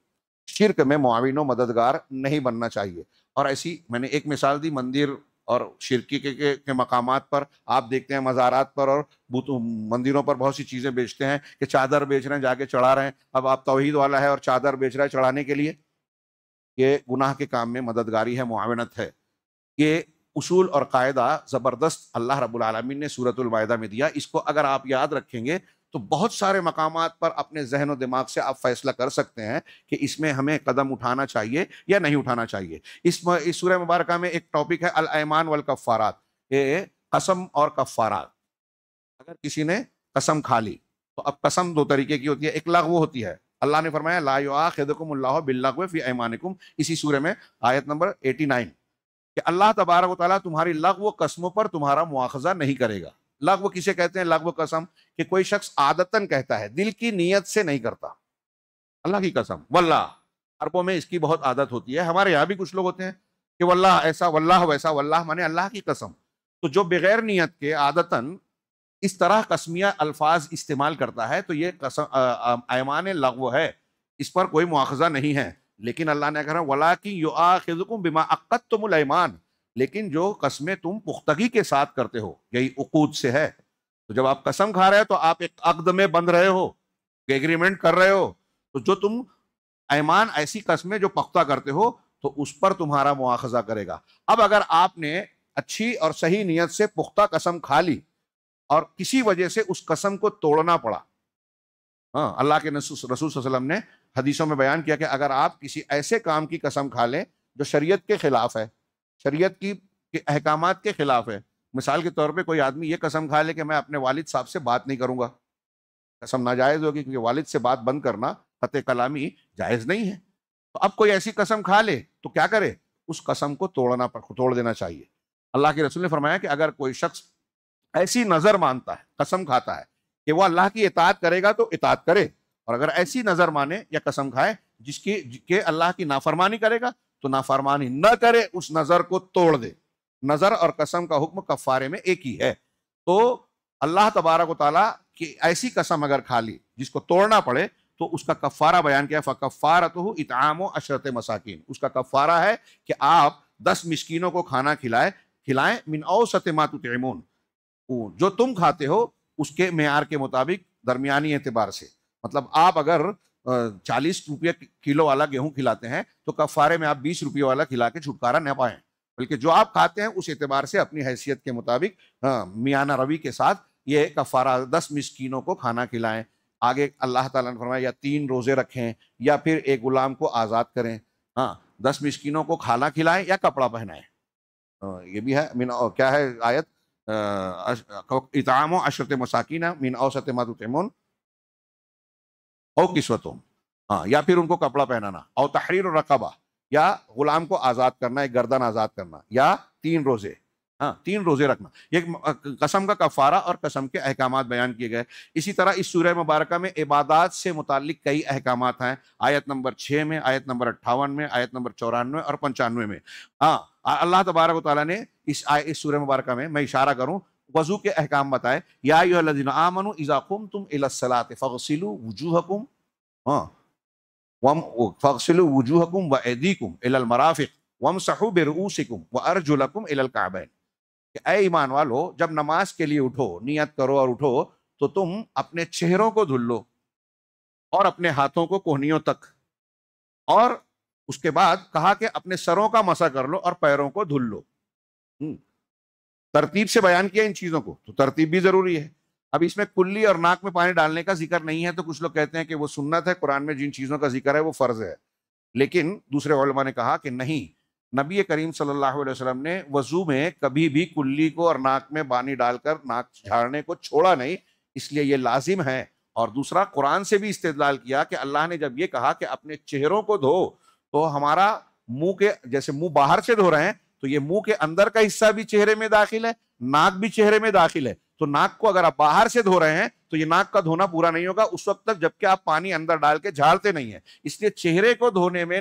شرک میں معاون و مددگار نہیں بننا چاہیے۔ اور ایسی میں نے ایک مثال دی، مندر اور شرکی کے مقامات پر آپ دیکھتے ہیں، مزارات پر اور مندروں پر بہت سی چیزیں بیچتے ہیں، کہ چادر بیچ رہے ہیں، جا کے چڑھا رہے ہیں، اب آپ توحید والا ہے اور چادر بیچ رہا ہے چڑھانے کے لیے، یہ گناہ کے کام میں مددگاری ہے، معاونت ہے۔ یہ اصول اور قاعدہ زبردست اللہ رب العالمین نے سورۃ المائدہ میں دیا، اس کو اگر آپ یاد رکھیں گے تو بہت سارے مقامات پر اپنے ذہن و دماغ سے آپ فیصلہ کر سکتے ہیں کہ اس میں ہمیں قدم اٹھانا چاہیے یا نہیں اٹھانا چاہیے۔ اس سورہ مبارکہ میں ایک ٹاپک ہے الایمان والکفارات، یہ قسم اور کفارات۔ اگر کسی نے قسم کھا لی تو اب قسم دو طریقے کی ہوتی ہے، ایک لغو ہوتی ہے، اللہ نے فرمایا لا یؤاخذکم اللہ باللغو فی ایمانکم، اسی سورہ میں آیت نمبر 89، کہ اللہ تبارک و تعالیٰ تمہاری لغو قسموں پر تمہارا مواخذہ نہیں کرے گا۔ لغو کسے کہتے ہیں؟ لغو قسم کہ کوئی شخص عادتاً کہتا ہے، دل کی نیت سے نہیں کرتا، اللہ کی قسم، واللہ. عربوں میں اس کی بہت عادت ہوتی ہے، ہمارے یہاں بھی کچھ لوگ ہوتے ہیں کہ واللہ ایسا، واللہ ویسا. واللہ مانے اللہ کی قسم. تو جو بغیر نیت کے عادتاً اس طرح قسمیہ الفاظ استعمال کرتا ہے تو یہ قسم ایمان لغو ہے، اس پر کوئی مواخذہ نہیں ہے. لیکن اللہ نے کہا وَلَٰكِن يُؤَاخِذُكُم بِمَا عَقَّدتُّمُ الْأَيْمَانَ، لیکن جو قسمیں تم پختگی کے ساتھ کرتے ہو، یہی عقود سے ہے. تو جب آپ قسم کھا رہے ہو تو آپ ایک عقد میں بند رہے ہو، ایگریمنٹ کر رہے ہو. تو جو تم ایمان ایسی قسمیں جو پختہ کرتے ہو تو اس پر تمہارا مواخذہ کرے گا. اب اگر آپ نے اچھی اور صحیح نیت سے پختہ قسم کھا لی اور کسی وجہ سے اس قسم کو توڑنا پڑا، ہاں، اللہ کے رسول صلی اللہ علیہ وسلم نے حدیثوں میں بیان کیا کہ اگر آپ کسی ایسے کام کی قسم کھا لیں جو شریعت کے خلاف ہے، شریعت کی احکامات کے خلاف ہے، مثال کے طور پہ کوئی آدمی یہ قسم کھا لے کہ میں اپنے والد صاحب سے بات نہیں کروں گا، قسم ناجائز ہوگی کیونکہ والد سے بات بند کرنا قطع کلامی جائز نہیں ہے. تو اب کوئی ایسی قسم کھا لے تو کیا کرے؟ اس قسم کو توڑ دینا چاہیے. اللہ کے رسول نے فرمایا کہ اگر کوئی شخص ایسی نظر مانتا ہے، قسم کھاتا ہے کہ وہ اللہ کی اطاعت کرے گا تو اطاعت کرے، اور اگر ایسی نظر مانے یا قسم کھائے جس کی اللہ کی نافرمانی کرے گا تو نافرمانی نہ کرے، اس نظر کو توڑ دے. نظر اور قسم کا حکم کفارے میں ایک ہی ہے. تو اللہ تبارک و تعالیٰ کی ایسی قسم اگر کھا لی جس کو توڑنا پڑے تو اس کا کفارہ بیان کیا، فَكَفَّارَتُهُ اطعام 10 مساکین. اس کا کفارہ ہے کہ آپ 10 مسکینوں کو کھانا کھلائیں من اوسط ما تطعمون، جو تم کھاتے ہو اس کے معیار کے مطابق درمیانی اعتبار سے. مطلب آپ اگر 40 روپے کلو والا گیہوں کھلاتے ہیں تو کفارے میں آپ 20 روپے والا کھلا کے چھٹکارا نہ پائیں، بلکہ جو آپ کھاتے ہیں اس اعتبار سے اپنی حیثیت کے مطابق میانہ روی کے ساتھ یہ کفارہ 10 مسکینوں کو کھانا کھلائیں. آگے اللہ تعالیٰ نے فرمایا یا 3 روزے رکھیں یا پھر ایک غلام کو آزاد کریں. 10 مسکینوں کو کھانا کھلائیں یا کپڑا پہنائیں. یہ بھی ہے کیا ہے آیت، اطعام 10 مساکین من اوسط ما تطعمون او کسوتہم، یا پھر ان کو کپڑا پہنانا، او تحریر الرقبہ، یا غلام کو آزاد کرنا، ایک گردن آزاد کرنا، یا 3 روزے. 3 روزے رکھنا. یہ قسم کا کفارہ اور قسم کے احکامات بیان کیے گئے. اسی طرح اس سورہ مبارکہ میں عبادات سے متعلق کئی احکامات ہیں، آیت نمبر 6 میں، آیت نمبر 58 میں، آیت نمبر 94 اور 95 میں. اللہ تبارک و تعالیٰ نے اس سورہ مبارکہ میں اشارہ کروں وضو کے احکام بتائے. یا ایھا الذین آمنوا اذا قمتم الی الصلاۃ فاغسلوا وجوہکم فاغسلوا وجوہکم وایدیکم الی المرافق وامسحوا برؤوسکم وارجلکم الی الکعبین. کہ اے ایمان والو، جب نماز کے لیے اٹھو، نیت کرو اور اٹھو تو تم اپنے چہروں کو دھل لو اور اپنے ہاتھوں کو کوہنیوں تک، اور اس کے بعد کہا کہ اپنے سروں کا مسح کر لو اور پیروں کو دھل لو. ترتیب سے بیان کیا ان چیزوں کو، تو ترتیب بھی ضروری ہے. اب اس میں کلی اور ناک میں پانی ڈالنے کا ذکر نہیں ہے تو کچھ لوگ کہتے ہیں کہ وہ سنت ہے، قرآن میں جن چیزوں کا ذکر ہے وہ فرض ہے. لیکن دوسرے علماء نے کہا کہ نہیں، نبی کریم صلی اللہ علیہ وسلم نے وضو میں کبھی بھی کلی کو اور ناک میں پانی ڈال کر ناک جھاڑنے کو چھوڑا نہیں، اس لیے یہ لازم ہے. اور دوسرا قرآن سے بھی استدلال کیا کہ اللہ نے جب یہ کہا کہ اپنے چہروں کو دھو تو ہمارا منہ کے جیسے منہ باہر سے دھو رہے ہیں تو یہ منہ کے اندر کا حصہ بھی چہرے میں داخل ہے، ناک بھی چہرے میں داخل ہے. تو ناک کو اگر آپ باہر سے دھو رہے ہیں تو یہ ناک کا دھونا پورا نہیں ہوگا اس وقت تک جب کہ آپ پانی اندر ڈال کے جھاڑتے نہیں ہیں. اس لیے چہرے کو دھونے میں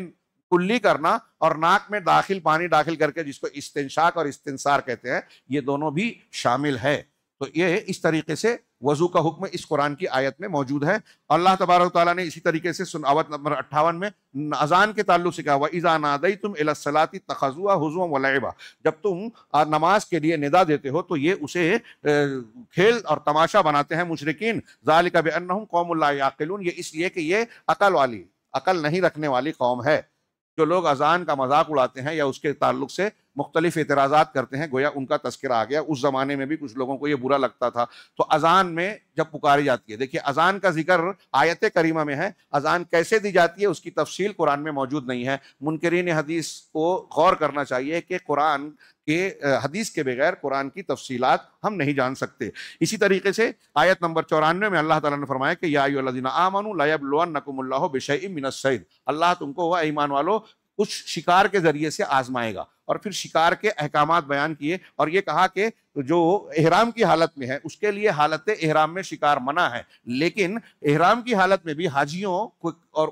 کلی کرنا اور ناک میں پانی داخل کر کے جس کو استنشاق اور استنثار کہتے ہیں، یہ دونوں بھی شامل ہے. تو یہ اس طریقے سے وضو کا حکم اس قرآن کی آیت میں موجود ہے. اللہ تبارک و تعالیٰ نے اسی طریقے سے آیت نمبر 58 میں اذان کے تعلق سے کہا وَإِذَا نَادَيْتُمْ إِلَى الصَّلَاةِ اتَّخَذُوهَا هُزُوًا وَلَعِبًا. جب تم نماز کے لیے ندا دیتے ہو تو یہ اسے کھیل اور تماشا بناتے ہیں مشرکین. ذَلِكَ بِأَنَّهُمْ قَوْمٌ لَا يَعْقِلُونَ. یہ اس لیے کہ یہ عقل نہیں رکھنے والی قوم ہے. جو لوگ اذان کا مذاق اڑاتے ہیں یا اس کے تعلق سے مختلف اعتراضات کرتے ہیں، گویا ان کا تذکرہ آ گیا. اس زمانے میں بھی کچھ لوگوں کو یہ برا لگتا تھا. تو اذان میں جب پکاری جاتی ہے، دیکھیے اذان کا ذکر آیت کریمہ میں ہے، اذان کیسے دی جاتی ہے اس کی تفصیل قرآن میں موجود نہیں ہے. منکرین حدیث کو غور کرنا چاہیے کہ قرآن کے حدیث کے بغیر قرآن کی تفصیلات ہم نہیں جان سکتے. اسی طریقے سے آیت نمبر 94 میں اللہ تعالیٰ نے فرمایا کہ یا ایھا الذین آمنوا لیبلونکم اللہ بشیء من الصید. اللہ تم کو ایمان والو کچھ شکار کے ذریعے سے آزمائے گا. اور پھر شکار کے احکامات بیان کیے، اور یہ کہا کہ جو احرام کی حالت میں ہے اس کے لیے حالت احرام میں شکار منع ہے، لیکن احرام کی حالت میں بھی حاجیوں اور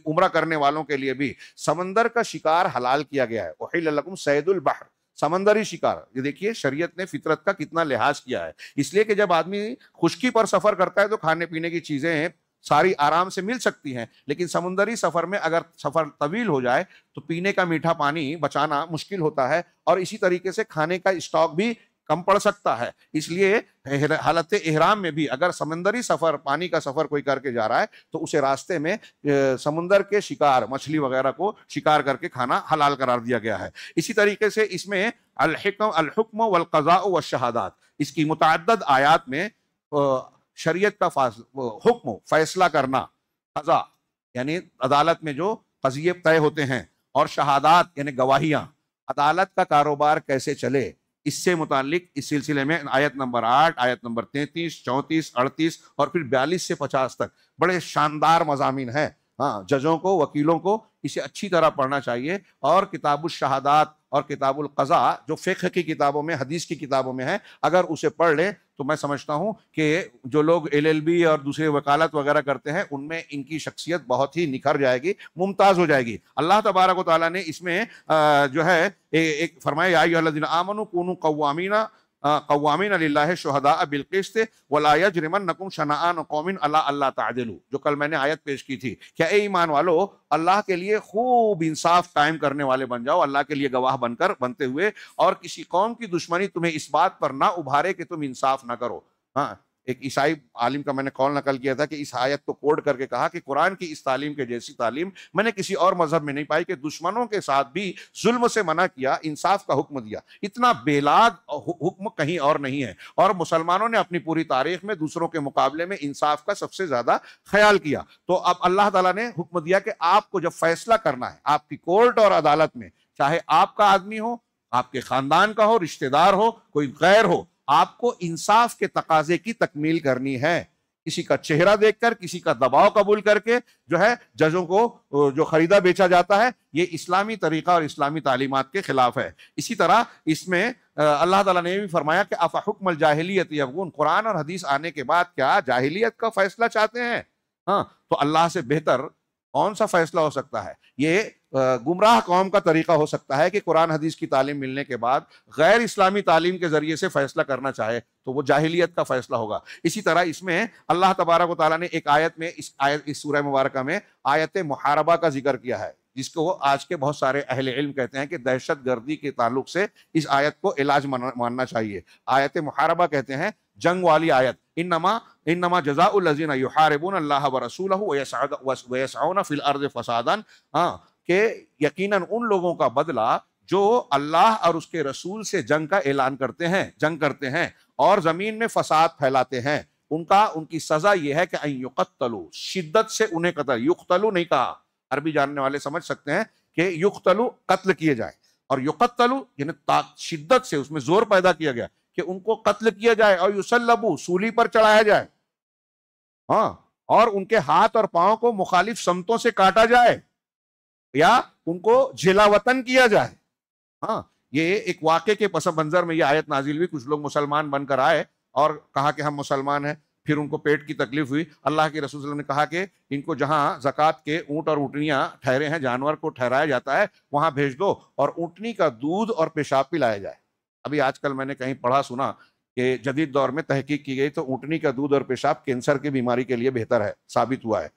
عمرہ کرنے والوں کے لیے بھی سمندر کا شکار حلال کیا گیا ہے۔ احل لکم صید البحر، سمندری شکار۔ یہ دیکھیے شریعت نے فطرت کا کتنا لحاظ کیا ہے، اس لیے کہ جب آدمی خشکی پر سفر کرتا ہے تو کھانے پینے کی چیزیں ساری آرام سے مل سکتی ہیں، لیکن سمندری سفر میں اگر سفر طویل ہو جائے تو پینے کا میٹھا پانی بچانا مشکل ہوتا ہے، اور اسی طریقے سے کھانے کا اسٹاک بھی کم پڑ سکتا ہے۔ اس لیے حالت احرام میں بھی اگر سمندری سفر، پانی کا سفر کوئی کر کے جا رہا ہے تو اسے راستے میں سمندر کے شکار، مچھلی وغیرہ کو شکار کر کے کھانا حلال قرار دیا گیا ہے۔ اسی طریقے سے اس میں الحکم والقضاء والشہادات، اس کی متعدد آیات میں شریعت کا حکم، فیصلہ کرنا، قضاء یعنی عدالت میں جو قضیے طے ہوتے ہیں، اور شہادات یعنی گواہیاں، عدالت کا کاروبار کیسے چلے، اس سے متعلق اس سلسلے میں آیت نمبر 8، آیت نمبر 33، 34، 38 اور پھر 42 سے 50 تک بڑے شاندار مضامین ہیں۔ ججوں کو، وکیلوں کو اسے اچھی طرح پڑھنا چاہیے، اور کتاب الشہادات اور کتاب القضاء جو فقہ کی کتابوں میں، حدیث کی کتابوں میں ہے، اگر اسے پڑھ لیں تو میں سمجھتا ہوں کہ جو لوگ LLB اور دوسرے وکالت وغیرہ کرتے ہیں ان میں ان کی شخصیت بہت ہی نکھر جائے گی، ممتاز ہو جائے گی۔ اللہ تبارک و تعالیٰ نے اس میں جو ہے ایک فرمایا، یا ایھا الذین آمنوا کونوا قوامین للہ شہداء بالقسط ولا یجرمنکم شنآن قوم علی الا تعدلوا، جو کل میں نے آیت پیش کی تھی، کیا اے ایمان والو اللہ کے لیے خوب انصاف قائم کرنے والے بن جاؤ، اللہ کے لیے گواہ بنتے ہوئے، اور کسی قوم کی دشمنی تمہیں اس بات پر نہ ابھارے کہ تم انصاف نہ کرو۔ ایک عیسائی عالم کا میں نے قول نقل کیا تھا کہ اس آیت کو کوڈ کر کے کہا کہ قرآن کی اس تعلیم کے جیسی تعلیم میں نے کسی اور مذہب میں نہیں پائی، کہ دشمنوں کے ساتھ بھی ظلم سے منع کیا، انصاف کا حکم دیا، اتنا بیلاگ حکم کہیں اور نہیں ہے۔ اور مسلمانوں نے اپنی پوری تاریخ میں دوسروں کے مقابلے میں انصاف کا سب سے زیادہ خیال کیا۔ تو اب اللہ تعالیٰ نے حکم دیا کہ آپ کو جب فیصلہ کرنا ہے آپ کی کورٹ اور عدالت میں، چاہے آپ کا آدمی ہو، آپ کے خاندان کا ہو، رشتہ دار ہو، کوئی غیر ہو، آپ کو انصاف کے تقاضے کی تکمیل کرنی ہے۔ کسی کا چہرہ دیکھ کر، کسی کا دباؤ قبول کر کے جو ہے ججوں کو جو خریدا بیچا جاتا ہے، یہ اسلامی طریقہ اور اسلامی تعلیمات کے خلاف ہے۔ اسی طرح اس میں اللہ تعالیٰ نے بھی فرمایا کہ افحکم الجاہلیت یبغون، قرآن اور حدیث آنے کے بعد کیا جاہلیت کا فیصلہ چاہتے ہیں؟ تو اللہ سے بہتر کون سا فیصلہ ہو سکتا ہے؟ یہ گمراہ قوم کا طریقہ ہو سکتا ہے کہ قرآن حدیث کی تعلیم ملنے کے بعد غیر اسلامی تعلیم کے ذریعے سے فیصلہ کرنا چاہے تو وہ جاہلیت کا فیصلہ ہوگا۔ اسی طرح اس میں اللہ تبارک و تعالیٰ نے ایک آیت میں، اس سورہ مبارکہ میں آیت محاربہ کا ذکر کیا ہے، جس کو آج کے بہت سارے اہل علم کہتے ہیں کہ دہشت گردی کے تعلق سے اس آیت کو علاج ماننا چاہیے۔ آیت محاربہ کہتے ہیں جنگ والی آیت، انما جزاء الذین یحاربون اللہ ورسولہ ویسعون فی الارض فسادا، کہ یقیناً ان لوگوں کا بدلہ جو اللہ اور اس کے رسول سے جنگ کا اعلان کرتے ہیں، جنگ کرتے ہیں اور زمین میں فساد پھیلاتے ہیں، ان کی سزا یہ ہے کہ ان یقتلوا، شدت سے انہیں قتل، یقتلوا نہیں کہا، عربی جاننے والے سمجھ سکتے ہیں کہ یقتلوا قتل کیے جائیں، اور یقتلوا یعنی شدت سے اس میں زور پیدا کیا گیا کہ ان کو قتل کیا جائے، اور یصلبوا سولی پر چڑھایا جائے، اور ان کے ہاتھ اور پاؤں کو مخالف سمتوں سے کاٹا جائے، یا ان کو جلا وطن کیا جائے۔ یہ ایک واقعے کے پس منظر میں یہ آیت نازل ہوئی۔ کچھ لوگ مسلمان بن کر آئے اور کہا کہ ہم مسلمان ہیں، پھر ان کو پیٹ کی تکلیف ہوئی، اللہ کے رسول صلی اللہ علیہ وسلم نے کہا کہ ان کو جہاں زکوٰۃ کے اونٹ اور اونٹنیاں ٹھہرے ہیں، جانور کو ٹھہرایا جاتا ہے، وہاں بھیج دو، اور اونٹنی کا دودھ اور پیشاب پلایا جائے۔ ابھی آج کل میں نے کہیں پڑھا سنا کہ جدید دور میں تحقیق کی گئی تو اونٹنی کا دودھ اور پیشاب کینسر کی بیماری کے لیے بہتر ہے، ثابت ہوا ہے۔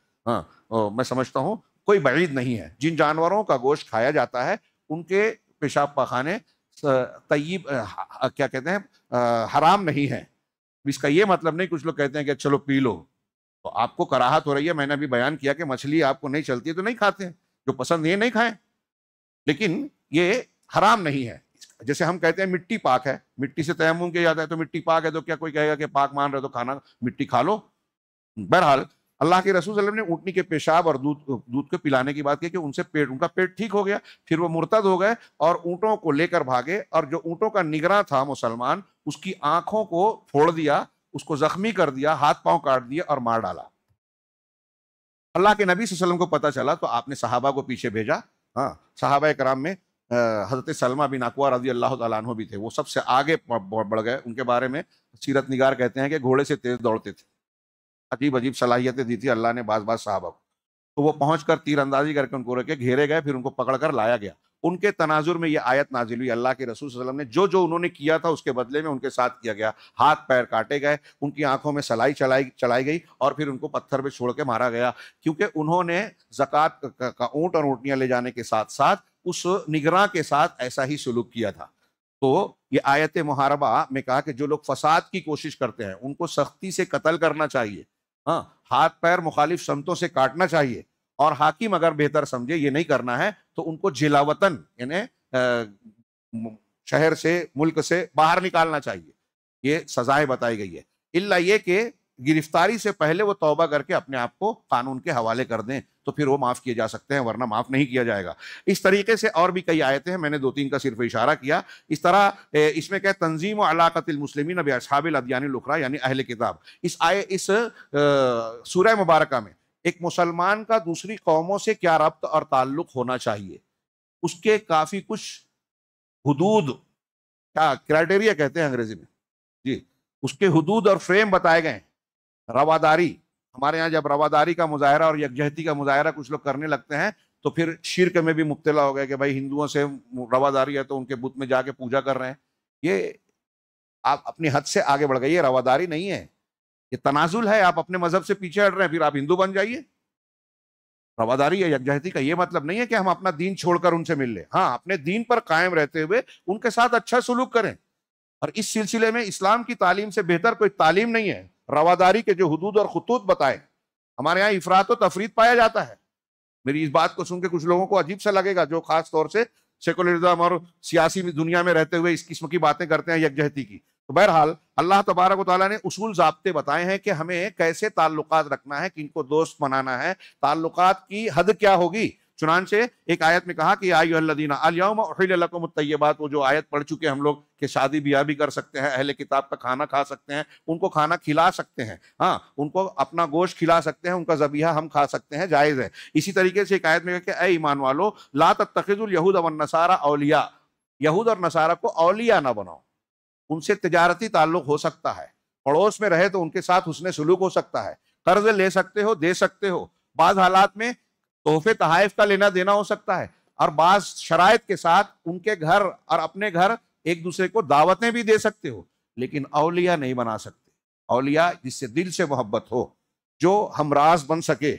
میں سمجھتا ہوں کوئی بعید نہیں ہے۔ جن جانوروں کا گوشت کھایا جاتا ہے ان کے پیشاب پاخانے طیب، کیا کہتے ہیں، حرام نہیں ہے۔ اس کا یہ مطلب نہیں، کچھ لوگ کہتے ہیں کہ چلو پی لو، تو آپ کو کراہت ہو رہی ہے۔ میں نے ابھی بیان کیا کہ مچھلی آپ کو نہیں چلتی ہے تو نہیں کھاتے ہیں، جو پسند یہ نہیں کھائیں، لیکن یہ حرام نہیں ہے۔ جیسے ہم کہتے ہیں مٹی پاک ہے، مٹی سے تیمم کیا جاتا ہے تو مٹی پاک ہے، تو کیا کوئی کہے گا کہ پاک مان رہے تو کھانا مٹی کھا لو؟ بہرحال اللہ کے رسول صلی اللہ علیہ وسلم نے اونٹنی کے پیشاب اور دودھ کو پلانے کی بات کی کہ ان کا پیٹ ٹھیک ہو گیا، پھر وہ مرتد ہو گئے اور اونٹوں کو لے کر بھاگے، اور جو اونٹوں کا نگراں تھا مسلمان، اس کی آنکھوں کو پھوڑ دیا، اس کو زخمی کر دیا، ہاتھ پاؤں کاٹ دیا اور مار ڈالا۔ اللہ کے نبی صلی اللہ علیہ وسلم کو پتہ چلا تو آپ نے صحابہ کو پیچھے بھیجا۔ صحابہ کرام میں حضرت سلمہ بن اکوع رضی اللہ تعالیٰ عنہ بھی تھے، وہ سب سے آگے بڑھ گئے. ان کے بارے میں سیرت نگار کہتے ہیں کہ گھوڑے سے تیز دوڑتے تھے، عجیب عجیب صلاحیتیں دی تھی اللہ نے بعض صحابہ کو. تو وہ پہنچ کر تیر اندازی کر کے ان کو رکھے، گھیرے گئے، پھر ان کو پکڑ کر لایا گیا. ان کے تناظر میں یہ آیت نازل ہوئی، اللہ کے رسول صلی اللہ علیہ وسلم نے جو انہوں نے کیا تھا اس کے بدلے میں ان کے ساتھ کیا گیا. ہاتھ پیر کاٹے گئے، ان کی آنکھوں میں سلائی چلائی گئی، اور پھر ان کو پتھر پہ چھوڑ کے مارا گیا، کیونکہ انہوں نے زکوٰۃ کا اونٹ اور اونٹنیاں لے جانے کے ساتھ ساتھ اس نگراں کے ساتھ ایسا ہی سلوک کیا تھا. تو یہ آیت محاربہ میں کہا کہ جو لوگ فساد کی کوشش کرتے ہیں ان کو سختی سے قتل کرنا چاہیے، ہاں، ہاتھ پیر مخالف سمتوں سے کاٹنا چاہیے، اور حاکم اگر بہتر سمجھے یہ نہیں کرنا ہے تو ان کو جلا وطن یعنی شہر سے، ملک سے باہر نکالنا چاہیے. یہ سزائیں بتائی گئی ہے، الا یہ کہ گرفتاری سے پہلے وہ توبہ کر کے اپنے آپ کو قانون کے حوالے کر دیں تو پھر وہ معاف کیے جا سکتے ہیں، ورنہ معاف نہیں کیا جائے گا. اس طریقے سے اور بھی کئی آیتیں ہیں، میں نے 2-3 کا صرف اشارہ کیا. اس طرح اس میں کہ تنظیم و علاقۃ المسلمین باصحاب الادیان الاخری، یعنی اہل کتاب. اس سورہ مبارکہ میں ایک مسلمان کا دوسری قوموں سے کیا ربط اور تعلق ہونا چاہیے، اس کے کافی کچھ حدود، کیا کرائٹیریا کہتے ہیں انگریزی میں، جی، اس کے حدود اور فریم بتائے گئے ہیں. رواداری، ہمارے ہاں جب رواداری کا مظاہرہ اور یکجہتی کا مظاہرہ کچھ لوگ کرنے لگتے ہیں تو پھر شرک میں بھی مبتلا ہو گئے کہ بھائی ہندوؤں سے رواداری ہے تو ان کے بت میں جا کے پوجا کر رہے ہیں. یہ آپ اپنی حد سے آگے بڑھ گئی، یہ رواداری نہیں ہے، یہ تنازل ہے. آپ اپنے مذہب سے پیچھے ہٹ رہے ہیں، پھر آپ ہندو بن جائیے. رواداری یا یکجہتی کا یہ مطلب نہیں ہے کہ ہم اپنا دین چھوڑ کر ان سے مل لیں. ہاں، اپنے دین پر قائم رہتے ہوئے ان کے ساتھ اچھا سلوک کریں. اور اس سلسلے میں اسلام کی تعلیم سے بہتر کوئی تعلیم نہیں ہے. رواداری کے جو حدود اور خطوط بتائے، ہمارے ہاں افراط و تفریط پایا جاتا ہے. میری اس بات کو سن کے کچھ لوگوں کو عجیب سا لگے گا جو خاص طور سے سیکولرزم اور سیاسی دنیا میں رہتے ہوئے اس قسم کی باتیں کرتے ہیں یکجہتی کی. تو بہرحال اللہ تبارک و تعالیٰ نے اصول ضابطے بتائے ہیں کہ ہمیں کیسے تعلقات رکھنا ہے، کن کو دوست بنانا ہے، تعلقات کی حد کیا ہوگی. چنانچہ ایک آیت میں کہا کہ یا ایھا الذین الیوم احل لکم الطیبات، وہ جو آیت پڑھ چکے ہم لوگ کہ شادی بیاہ بھی کر سکتے ہیں، اہل کتاب کا کھانا کھا سکتے ہیں، ان کو کھانا کھلا سکتے ہیں، ہاں، ان کو اپنا گوشت کھلا سکتے ہیں، ان کا ذبیحہ ہم کھا سکتے ہیں، جائز ہے. اسی طریقے سے ایک آیت میں کہا کہ اے ایمان والو لا تتخذوا الیہود والنصارى اولیاء، یہود اور نصارہ کو اولیاء نہ بناؤ. ان سے تجارتی تعلق ہو سکتا ہے، پڑوس میں رہے تو ان کے ساتھ حسن سلوک ہو سکتا ہے، قرض لے سکتے ہو، دے سکتے ہو، بعض حالات میں تحفے تحائف کا لینا دینا ہو سکتا ہے، اور بعض شرائط کے ساتھ ان کے گھر اور اپنے گھر ایک دوسرے کو دعوتیں بھی دے سکتے ہو، لیکن اولیاء نہیں بنا سکتے. اولیاء جس سے دل سے محبت ہو، جو ہم راز بن سکے،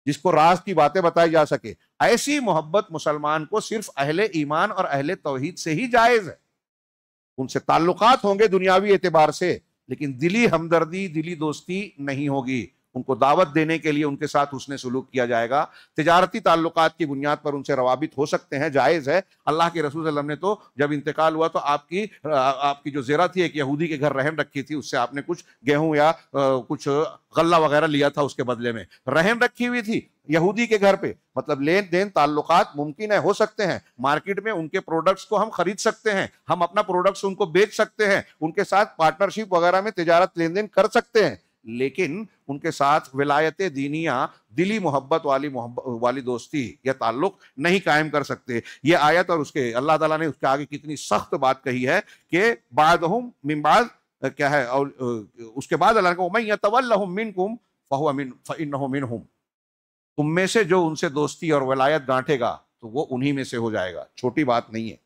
جس کو راز کی باتیں بتائی جا سکے، ایسی محبت مسلمان کو صرف اہل ایمان اور اہل توحید سے ہی جائز ہے. ان سے تعلقات ہوں گے دنیاوی اعتبار سے، لیکن دلی ہمدردی، دلی دوستی نہیں ہوگی. ان کو دعوت دینے کے لیے ان کے ساتھ حسن سلوک کیا جائے گا. تجارتی تعلقات کی بنیاد پر ان سے روابط ہو سکتے ہیں، جائز ہے. اللہ کے رسول صلی اللہ علیہ وسلم نے تو جب انتقال ہوا تو آپ کی جو زیرہ تھی ایک یہودی کے گھر رحم رکھی تھی، اس سے آپ نے کچھ گیہوں یا کچھ غلہ وغیرہ لیا تھا اس کے بدلے میں. رحم رکھی ہوئی تھی یہودی کے گھر پہ، مطلب لین دین تعلقات ممکن ہے، ہو سکتے ہیں. مارکیٹ میں ان کے پروڈکٹس کو ہم خرید سکتے ہیں، ہم اپنا پروڈکٹس ان کو بیچ سکتے ہیں، ان کے ساتھ پارٹنرشپ وغیرہ میں تجارت لین دین کر سکتے ہیں، لیکن ان کے ساتھ ولایت دینیہ، دلی محبت والی دوستی یا تعلق نہیں قائم کر سکتے. یہ آیت اور اس کے اللہ تعالیٰ نے اس کے آگے کتنی سخت بات کہی ہے کہ بعضهم من بعض کیا ہے، اور اس کے بعد اللہ نے کہا وَمَن يَتَوَلَّهُم مِّنكُمْ فَإِنَّهُ مِنْهُمْ، تم میں سے جو ان سے دوستی اور ولایت گانٹھے گا تو وہ انہی میں سے ہو جائے گا. چھوٹی بات نہیں ہے.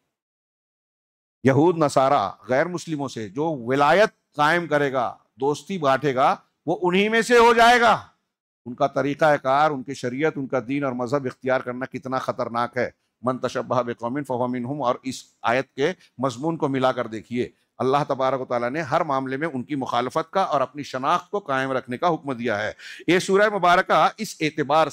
یہود نصارہ غیر مسلموں سے جو ولایت قائم کرے گا، دوستی بانٹے گا، وہ انہی میں سے ہو جائے گا. ان کا طریقہ کار، ان کی شریعت، ان کا دین اور مذہب اختیار کرنا کتنا خطرناک ہے. من تشبہ بقوم فہو منہم، اور اس آیت کے مضمون کو ملا کر دیکھیے. اللہ تبارک و تعالیٰ نے ہر معاملے میں ان کی مخالفت کا اور اپنی شناخت کو قائم رکھنے کا حکم دیا ہے. یہ سورہ مبارکہ اس اعتبار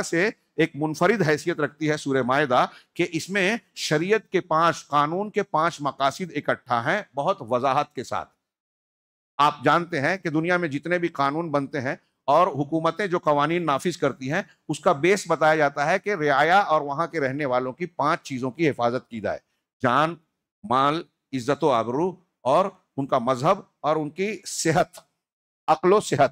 سے ایک منفرد حیثیت رکھتی ہے سورہ مائدہ کہ اس میں شریعت کے 5 قانون کے 5 مقاصد اکٹھا ہیں، بہت وضاحت کے ساتھ. آپ جانتے ہیں کہ دنیا میں جتنے بھی قانون بنتے ہیں اور حکومتیں جو قوانین نافذ کرتی ہیں، اس کا بیس بتایا جاتا ہے کہ رعایا اور وہاں کے رہنے والوں کی 5 چیزوں کی حفاظت کی جائے: جان، مال، عزت و آبرو، اور ان کا مذہب، اور ان کی صحت، عقل و صحت.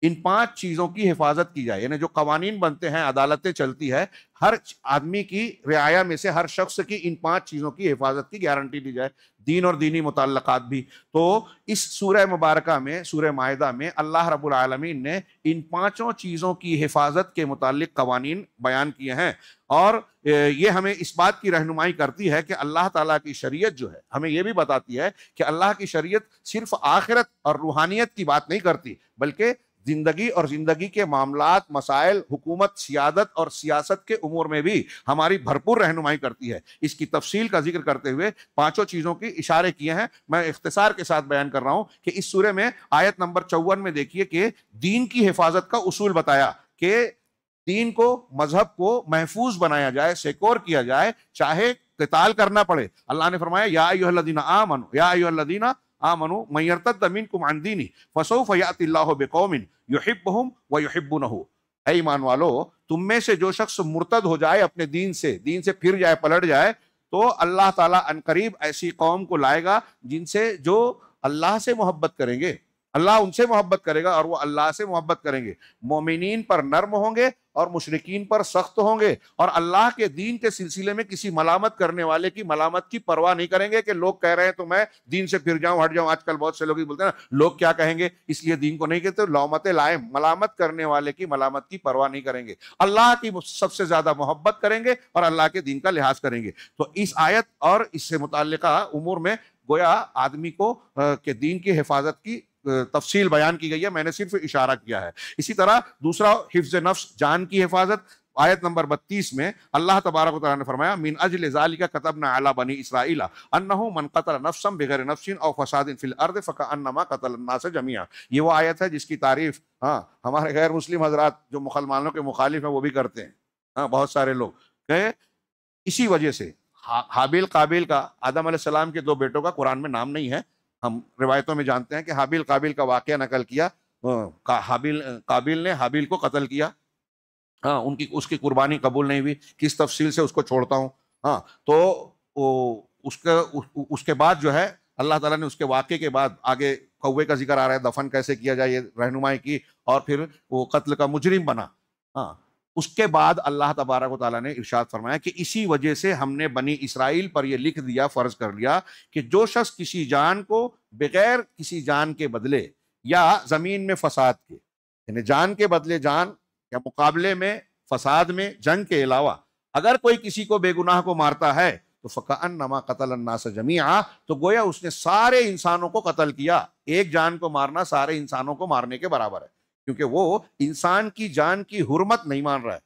ان 5 چیزوں کی حفاظت کی جائے، یعنی جو قوانین بنتے ہیں، عدالتیں چلتی ہے، ہر آدمی کی رعایا میں سے ہر شخص کی ان 5 چیزوں کی حفاظت کی گارنٹی دی جائے، دین اور دینی متعلقات بھی۔ تو اس سورہ مبارکہ میں، سورہ مائدہ میں اللہ رب العالمین نے ان 5 چیزوں کی حفاظت کے متعلق قوانین بیان کیے ہیں، اور یہ ہمیں اس بات کی رہنمائی کرتی ہے کہ اللہ تعالیٰ کی شریعت جو ہے ہمیں یہ بھی بتاتی ہے کہ اللہ کی شریعت صرف آخرت اور روحانیت کی بات نہیں کرتی، بلکہ زندگی اور زندگی کے معاملات، مسائل، حکومت، سیادت اور سیاست کے امور میں بھی ہماری بھرپور رہنمائی کرتی ہے۔ اس کی تفصیل کا ذکر کرتے ہوئے 5 چیزوں کی اشارے کیے ہیں، میں اختصار کے ساتھ بیان کر رہا ہوں کہ اس سورے میں آیت نمبر 54 میں دیکھیے کہ دین کی حفاظت کا اصول بتایا کہ دین کو، مذہب کو محفوظ بنایا جائے، سیکور کیا جائے، چاہے قتال کرنا پڑے۔ اللہ نے فرمایا یا ایھا الذین آمنوا، یا ایھا الذین آمنوا من یرتد منکم عن دینہ فسوف یأتی اللہ بقوم یحبہم ویحبونہ۔ اے ایمان والو، تم میں سے جو شخص مرتد ہو جائے اپنے دین سے پھر جائے، پلٹ جائے، تو اللہ تعالیٰ عنقریب ایسی قوم کو لائے گا جن سے جو اللہ سے محبت کریں گے، اللہ ان سے محبت کرے گا اور وہ اللہ سے محبت کریں گے، مومنین پر نرم ہوں گے اور مشرکین پر سخت ہوں گے، اور اللہ کے دین کے سلسلے میں کسی ملامت کرنے والے کی ملامت کی پرواہ نہیں کریں گے کہ لوگ کہہ رہے ہیں تو میں دین سے پھر جاؤں، ہٹ جاؤں۔ آج کل بہت سے لوگ بولتے ہیں نا لوگ کیا کہیں گے، اس لیے دین کو نہیں کہتے، لومت لائم، ملامت کرنے والے کی ملامت کی پرواہ نہیں کریں گے، اللہ کی سب سے زیادہ محبت کریں گے اور اللہ کے دین کا لحاظ کریں گے۔ تو اس آیت اور اس سے متعلقہ امور میں گویا آدمی کو کہ دین کی حفاظت کی تفصیل بیان کی گئی ہے، میں نے صرف اشارہ کیا ہے۔ اسی طرح دوسرا حفظ نفس، جان کی حفاظت، آیت نمبر 32 میں اللہ تبارک و تعالیٰ نے فرمایا من اجل ذالک کتبنا علی بنی اسرائیل انہ من قتل نفسا بغیر نفس او فساد فی الارض فکأنما قتل الناس جميعا۔ یہ وہ آیت ہے جس کی تعریف ہمارے غیر مسلم حضرات جو مسلمانوں کے مخالف ہیں وہ بھی کرتے ہیں، بہت سارے لوگ، کہ اسی وجہ سے حابیل قابیل کا، آدم علیہ السلام کے 2 بیٹوں کا قرآن میں نام نہیں ہے، ہم روایتوں میں جانتے ہیں کہ حابیل قابیل کا واقعہ نقل کیا، قابیل نے حابیل کو قتل کیا، اس کی قربانی قبول نہیں ہوئی، کس تفصیل سے اس کو چھوڑتا ہوں۔ تو اس کے بعد جو ہے اللہ تعالیٰ نے اس کے واقعے کے بعد آگے کوے کا ذکر آ رہا ہے، دفن کیسے کیا جائے یہ رہنمائی کی، اور پھر وہ قتل کا مجرم بنا۔ اس کے بعد اللہ تبارک و تعالیٰ نے ارشاد فرمایا کہ اسی وجہ سے ہم نے بنی اسرائیل پر یہ لکھ دیا، فرض کر لیا کہ جو شخص کسی جان کو بغیر کسی جان کے بدلے یا زمین میں فساد کے، یعنی جان کے بدلے جان یا مقابلے میں فساد میں، جنگ کے علاوہ اگر کوئی کسی کو بے گناہ کو مارتا ہے تو فکأنما قتل الناس جميعا، تو گویا اس نے سارے انسانوں کو قتل کیا۔ ایک جان کو مارنا سارے انسانوں کو مارنے کے برابر ہے، کیونکہ وہ انسان کی جان کی حرمت نہیں مان رہا ہے۔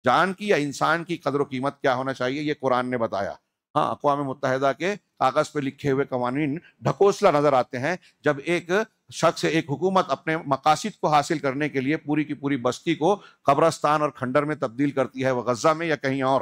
جان کی یا انسان کی قدر و قیمت کیا ہونا چاہیے یہ قرآن نے بتایا۔ اقوام متحدہ کے کاغذ پہ لکھے ہوئے قوانین ڈھکوسلا نظر آتے ہیں جب ایک شخص، ایک حکومت اپنے مقاصد کو حاصل کرنے کے لیے پوری کی پوری بستی کو قبرستان اور کھنڈر میں تبدیل کرتی ہے، وہ غزہ میں یا کہیں اور۔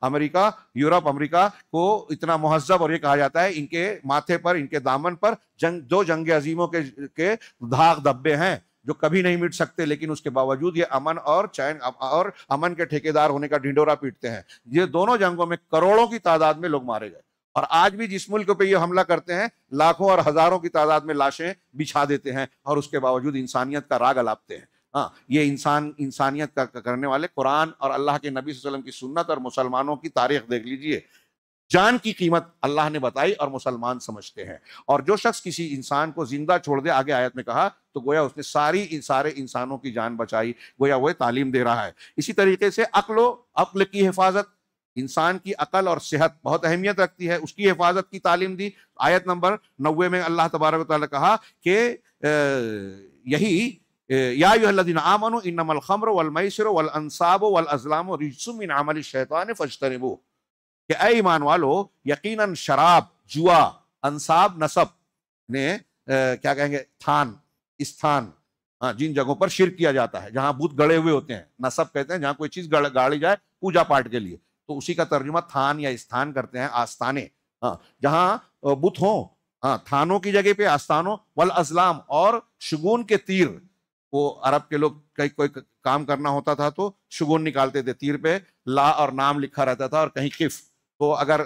امریکہ، یورپ، امریکہ کو اتنا مہذب، اور یہ کہا جاتا ہے ان کے ماتھے پر، ان کے دامن پر دو جنگ عظیموں کے دھاگ دھبے ہیں جو کبھی نہیں مٹ سکتے، لیکن اس کے باوجود یہ امن اور چین اور امن کے ٹھیکیدار ہونے کا ڈھنڈورا پیٹتے ہیں۔ یہ دونوں جنگوں میں کروڑوں کی تعداد میں لوگ مارے گئے، اور آج بھی جس ملک پہ یہ حملہ کرتے ہیں لاکھوں اور ہزاروں کی تعداد میں لاشیں بچھا دیتے ہیں، اور اس کے باوجود انسانیت کا راگ الاپتے ہیں۔ یہ انسانیت کا کرنے والے قرآن اور اللہ کے نبی صلی اللہ علیہ وسلم کی سنت اور مسلمانوں کی تاریخ دیکھ لیجئے۔ جان کی قیمت اللہ نے بتائی اور مسلمان سمجھتے ہیں، اور جو شخص کسی انسان کو زندہ چھوڑ دے، آگے آیت میں کہا، تو گویا اس نے سارے انسانوں کی جان بچائی، گویا وہ تعلیم دے رہا ہے۔ اسی طریقے سے عقل کی حفاظت، انسان کی عقل اور صحت بہت اہمیت رکھتی ہے، اس کی حفاظت کی تعلیم دی۔ آیت نمبر 90 میں اللہ تبارک و تعالیٰ کہا کہ یہی یا ایھا الذین آمنوا انما الخمر والمیسر والانصاب والازلام رجس من عمل الشیطان فاجتنبوہ، کہ اے ایمان والو، یقیناً شراب، جوا، انصاب، نسب نے کیا کہیں گے، استھان، جن جگہوں پر شرک کیا جاتا ہے، جہاں بت گڑے ہوئے ہوتے ہیں، نسب کہتے ہیں جہاں کوئی چیز گاڑی جائے پوجا پاٹ کے لیے، تو اسی کا ترجمہ تھان یا استھان کرتے ہیں، آستانے، جہاں بت ہوں، تھانوں کی جگہ پہ آستانوں، والازلام، اور شگون کے تیر، وہ عرب کے لوگ کہیں کوئی کام کرنا ہوتا تھا تو شگون نکالتے تھے، تیر پہ لا اور نام لکھا رہتا تھا اور کہیں قف، تو اگر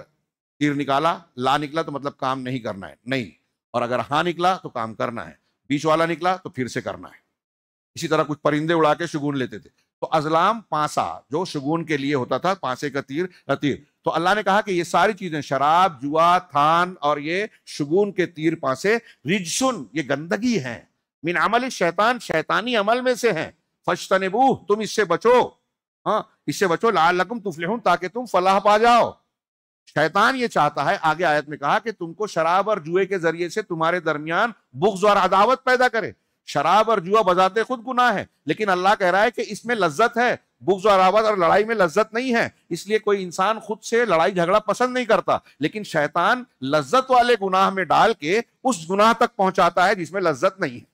تیر نکالا، لا نکلا تو مطلب کام نہیں کرنا ہے، نہیں، اور اگر ہاں نکلا تو کام کرنا ہے، بیچ والا نکلا تو پھر سے کرنا ہے۔ اسی طرح کچھ پرندے اڑا کے شگون لیتے تھے. تو ازلام پانسا جو شگون کے لیے ہوتا تھا، پانسے کا تیر. تو اللہ نے کہا کہ یہ ساری چیزیں، شراب، جوا، تھان اور یہ شگون کے تیر پانسے، رجسن یہ گندگی ہیں، من عمل شیطان شیطانی عمل میں سے ہیں، فاجتنبوہ تم اس سے بچو، ہاں اس سے بچو، لعلکم تفلحون تاکہ تم فلاح پا جاؤ. شیطان یہ چاہتا ہے، آگے آیت میں کہا کہ تم کو شراب اور جوئے کے ذریعے سے تمہارے درمیان بغض اور عداوت پیدا کرے. شراب اور جوا بذات خود گناہ ہے، لیکن اللہ کہہ رہا ہے کہ اس میں لذت ہے. بغض اور عداوت اور لڑائی میں لذت نہیں ہے، اس لیے کوئی انسان خود سے لڑائی جھگڑا پسند نہیں کرتا، لیکن شیطان لذت والے گناہ میں ڈال کے اس گناہ تک پہنچاتا ہے جس میں لذت نہیں ہے.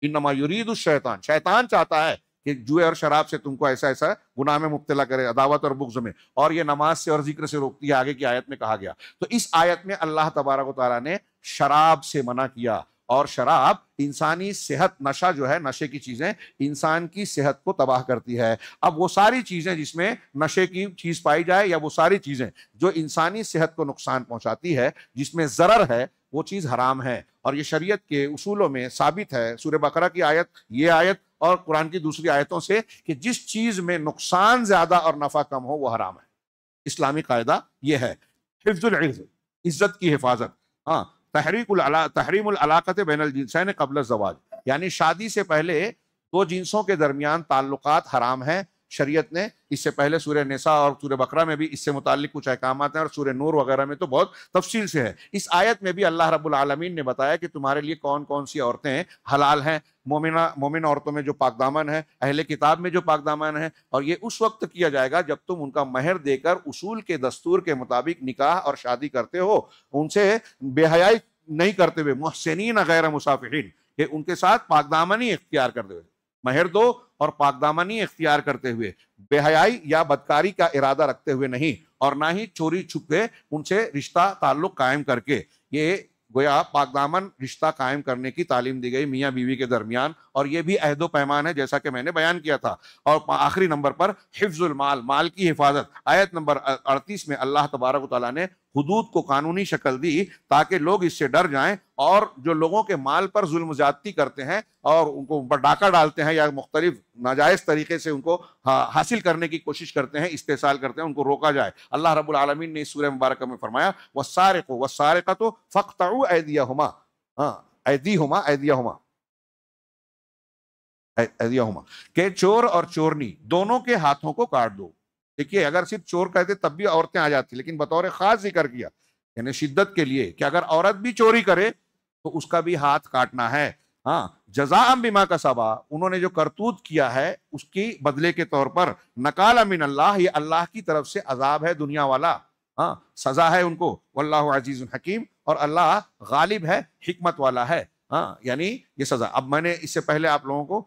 انما یرید الشیطان، شیطان چاہتا ہے کہ جوئے اور شراب سے تم کو ایسا ایسا گناہ میں مبتلا کرے، عداوت اور بغض میں، اور یہ نماز سے اور ذکر سے روکتی ہے، آگے کی آیت میں کہا گیا. تو اس آیت میں اللہ تبارک و تعالیٰ نے شراب سے منع کیا، اور شراب انسانی صحت، نشہ جو ہے، نشے کی چیزیں انسان کی صحت کو تباہ کرتی ہے. اب وہ ساری چیزیں جس میں نشے کی چیز پائی جائے، یا وہ ساری چیزیں جو انسانی صحت کو نقصان پہنچاتی ہے، جس میں ضرر ہے، وہ چیز حرام ہے. اور یہ شریعت کے اصولوں میں ثابت ہے، سورہ بقرہ کی آیت، یہ آیت اور قرآن کی دوسری آیتوں سے، کہ جس چیز میں نقصان زیادہ اور نفع کم ہو وہ حرام ہے. اسلامی قاعدہ یہ ہے. حفظ العرض، عزت کی حفاظت. ہاں، تحریم العلاقت بین الجنسین قبل الزواج، یعنی شادی سے پہلے دو جنسوں کے درمیان تعلقات حرام ہیں. شریعت نے اس سے پہلے سورہ نساء اور سورہ بقرہ میں بھی اس سے متعلق کچھ احکامات ہیں، اور سورہ نور وغیرہ میں تو بہت تفصیل سے ہے. اس آیت میں بھی اللہ رب العالمین نے بتایا کہ تمہارے لیے کون کون سی عورتیں حلال ہیں. مومن عورتوں میں جو پاک دامن ہے، اہل کتاب میں جو پاک دامن ہے، اور یہ اس وقت کیا جائے گا جب تم ان کا مہر دے کر اصول کے دستور کے مطابق نکاح اور شادی کرتے ہو، ان سے بے حیائی نہیں کرتے ہوئے، محسنین غیر مسافحین، کہ ان کے ساتھ پاک دامنی اختیار کرتے ہوئے، مہر دو اور پاک دامنی اختیار کرتے ہوئے، بے حیائی یا بدکاری کا ارادہ رکھتے ہوئے نہیں، اور نہ ہی چوری چھپے ان سے رشتہ تعلق قائم کر کے. یہ گویا پاک دامن رشتہ قائم کرنے کی تعلیم دی گئی میاں بیوی کے درمیان، اور یہ بھی عہد و پیمان ہے جیسا کہ میں نے بیان کیا تھا. اور آخری نمبر پر حفظ المال، مال کی حفاظت. آیت نمبر 38 میں اللہ تبارک و تعالیٰ نے حدود کو قانونی شکل دی تاکہ لوگ اس سے ڈر جائیں، اور جو لوگوں کے مال پر ظلم زیادتی کرتے ہیں اور ان کو ڈاکہ ڈالتے ہیں یا مختلف ناجائز طریقے سے ان کو حاصل کرنے کی کوشش کرتے ہیں، استحصال کرتے ہیں، ان کو روکا جائے. اللہ رب العالمین نے اس سورہ مبارکہ میں فرمایا والسارق والسارقۃ فاقطعوا ایدیہما، ایدیہما کہ چور اور چورنی دونوں کے ہاتھوں کو کاٹ دو. دیکھیے، اگر صرف چور کہتے تب بھی عورتیں آ جاتی، لیکن بطور خاص ذکر کیا، یعنی شدت کے لیے کہ اگر عورت بھی چوری کرے تو اس کا بھی ہاتھ کاٹنا ہے. ہاں، جزاء بما کسبا، انہوں نے جو کرتوت کیا ہے اس کی بدلے کے طور پر، نکال من اللہ، یہ اللہ کی طرف سے عذاب ہے دنیا والا، ہاں سزا ہے ان کو. واللہ عزیز حکیم، اور اللہ غالب ہے، حکمت والا ہے. ہاں، یعنی یہ سزا. اب میں نے اس سے پہلے آپ لوگوں کو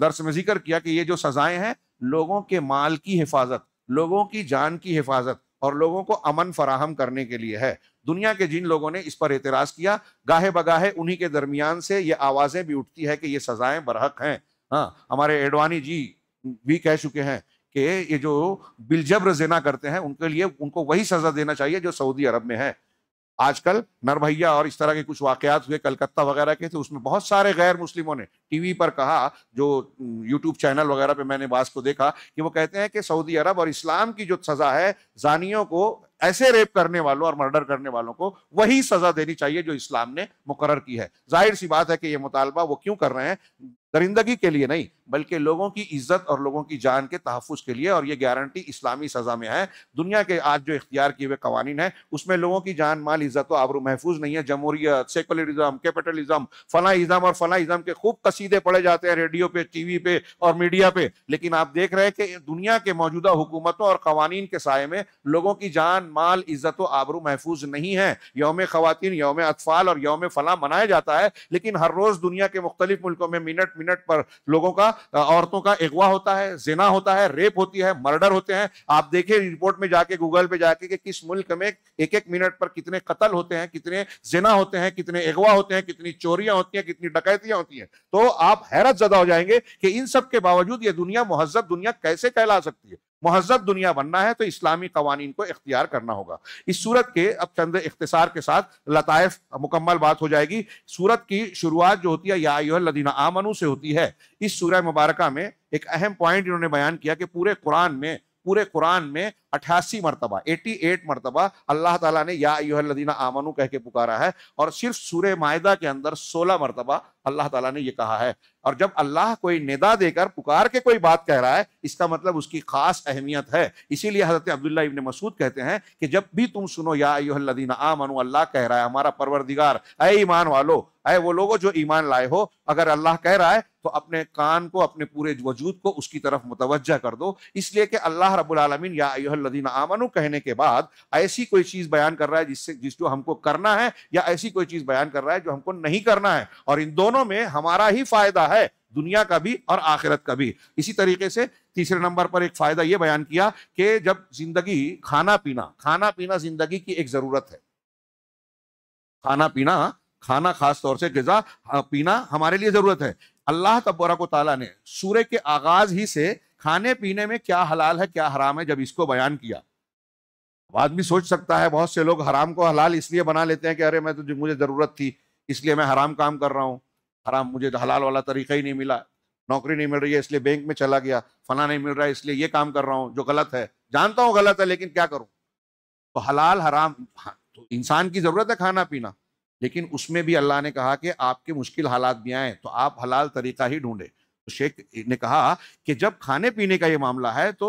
درس میں ذکر کیا کہ یہ جو سزائیں ہیں لوگوں کے مال کی حفاظت، لوگوں کی جان کی حفاظت اور لوگوں کو امن فراہم کرنے کے لیے ہے. دنیا کے جن لوگوں نے اس پر اعتراض کیا، گاہے بگاہے انہی کے درمیان سے یہ آوازیں بھی اٹھتی ہے کہ یہ سزائیں برحق ہیں. ہاں، ہمارے ایڈوانی جی بھی کہہ چکے ہیں کہ یہ جو بالجبر زنا کرتے ہیں ان کے لیے ان کو وہی سزا دینا چاہیے جو سعودی عرب میں ہے. آج کل نربھیا اور اس طرح کے کچھ واقعات ہوئے کلکتہ وغیرہ کے، تو اس میں بہت سارے غیر مسلموں نے ٹی وی پر کہا، جو یوٹیوب چینل وغیرہ پہ میں نے بعض کو دیکھا، کہ وہ کہتے ہیں کہ سعودی عرب اور اسلام کی جو سزا ہے زانیوں کو، ایسے ریپ کرنے والوں اور مرڈر کرنے والوں کو وہی سزا دینی چاہیے جو اسلام نے مقرر کی ہے. ظاہر سی بات ہے کہ یہ مطالبہ وہ کیوں کر رہے ہیں؟ درندگی کے لیے نہیں، بلکہ لوگوں کی عزت اور لوگوں کی جان کے تحفظ کے لیے، اور یہ گارنٹی اسلامی سزا میں ہے. دنیا کے آج جو اختیار کیے ہوئے قوانین ہیں اس میں لوگوں کی جان، مال، عزت و آبرو محفوظ نہیں ہے. جمہوریت، سیکولرزم، کیپٹلزم، فلاں ازم اور فلاں ازم کے خوب قصیدے پڑے جاتے ہیں ریڈیو پہ، ٹی وی پہ اور میڈیا پہ، لیکن آپ دیکھ رہے ہیں کہ دنیا کے موجودہ حکومتوں اور قوانین کے سائے میں لوگوں کی جان، مال، عزت و آبرو محفوظ نہیں ہے. یوم خواتین، یوم اطفال اور یوم فلاں منایا جاتا ہے، لیکن ہر روز دنیا کے مختلف ملکوں میں منٹ پر لوگوں کا، عورتوں کا اغوا ہوتا ہے، زنا ہوتا ہے، ریپ ہوتی ہے، مرڈر ہوتے ہیں. آپ دیکھیں رپورٹ میں جا کے، گوگل پہ جا کے، کہ کس ملک میں ایک ایک منٹ پر کتنے قتل ہوتے ہیں، کتنے زنا ہوتے ہیں، کتنے اغوا ہوتے ہیں، کتنی چوریاں ہوتی ہیں، کتنی ڈکیتیاں ہوتی ہیں. تو آپ حیرت زدہ ہو جائیں گے کہ ان سب کے باوجود یہ دنیا مہذب دنیا کیسے کہلا سکتی ہے. مہذب دنیا بننا ہے تو اسلامی قوانین کو اختیار کرنا ہوگا۔ اس سورت کے اب چند اختصار کے ساتھ لطائف مکمل بات ہو جائے گی۔ سورت کی شروعات جو ہوتی ہے یا ایھا الذین آمنوا سے ہوتی ہے۔ اس سورہ مبارکہ میں ایک اہم پوائنٹ انہوں نے بیان کیا کہ پورے قرآن میں 88 مرتبہ 88 مرتبہ اللہ تعالیٰ نے یا ایھا الذین آمنوا کہہ کے پکارا ہے، اور صرف سورہ مائدہ کے اندر 16 مرتبہ اللہ تعالیٰ نے یہ کہا ہے۔ اور جب اللہ کوئی ندا دے کر پکار کے کوئی بات کہہ رہا ہے، اس کا مطلب اس کی خاص اہمیت ہے۔ اسی لیے حضرت عبداللہ ابن مسعود کہتے ہیں کہ جب بھی تم سنو یا ایھا الذین آمنوا، اللہ کہہ رہا ہے ہمارا پروردگار، اے ایمان والو، اے وہ لوگوں جو ایمان لائے ہو، اگر اللہ کہہ رہا ہے تو اپنے کان کو، اپنے پورے وجود کو اس کی طرف متوجہ کر دو، اس لیے کہ اللہ رب العالمین یا ایھا الذین آمنوا کہنے کے بعد ایسی کوئی چیز بیان کر رہا ہے جس جو ہم کو کرنا ہے، یا ایسی کوئی چیز بیان کر رہا ہے جو ہم کو نہیں کرنا ہے، اور ان دونوں میں ہمارا ہی فائدہ ہے، دنیا کا بھی اور آخرت کا بھی۔ اسی طریقے سے تیسرے نمبر پر ایک فائدہ یہ بیان کیا کہ جب زندگی کھانا پینا زندگی کی ایک ضرورت ہے۔ کھانا خاص طور سے غذا پینا ہمارے لیے ضرورت ہے۔ اللہ تبارک و تعالیٰ نے سورہ کے آغاز ہی سے کھانے پینے میں کیا حلال ہے کیا حرام ہے جب اس کو بیان کیا۔ آدمی سوچ سکتا ہے، بہت سے لوگ حرام کو حلال اس لیے بنا لیتے ہیں کہ ارے مجھے ضرورت تھی اس لیے میں حرام کام کر رہا ہوں، حرام مجھے حلال والا طریقہ ہی نہیں ملا، نوکری نہیں مل رہی ہے اس لیے بینک میں چلا گیا، فلاں نہیں مل رہا ہے اس لیے یہ کام کر رہا ہوں جو غلط ہے، جانتا ہوں غلط ہے لیکن کیا کروں۔ تو حلال حرام تو انسان کی ضرورت ہے کھانا پینا، لیکن اس میں بھی اللہ نے کہا کہ آپ کے مشکل حالات بھی آئیں تو آپ حلال طریقہ ہی ڈھونڈیں۔ تو شیخ نے کہا کہ جب کھانے پینے کا یہ معاملہ ہے تو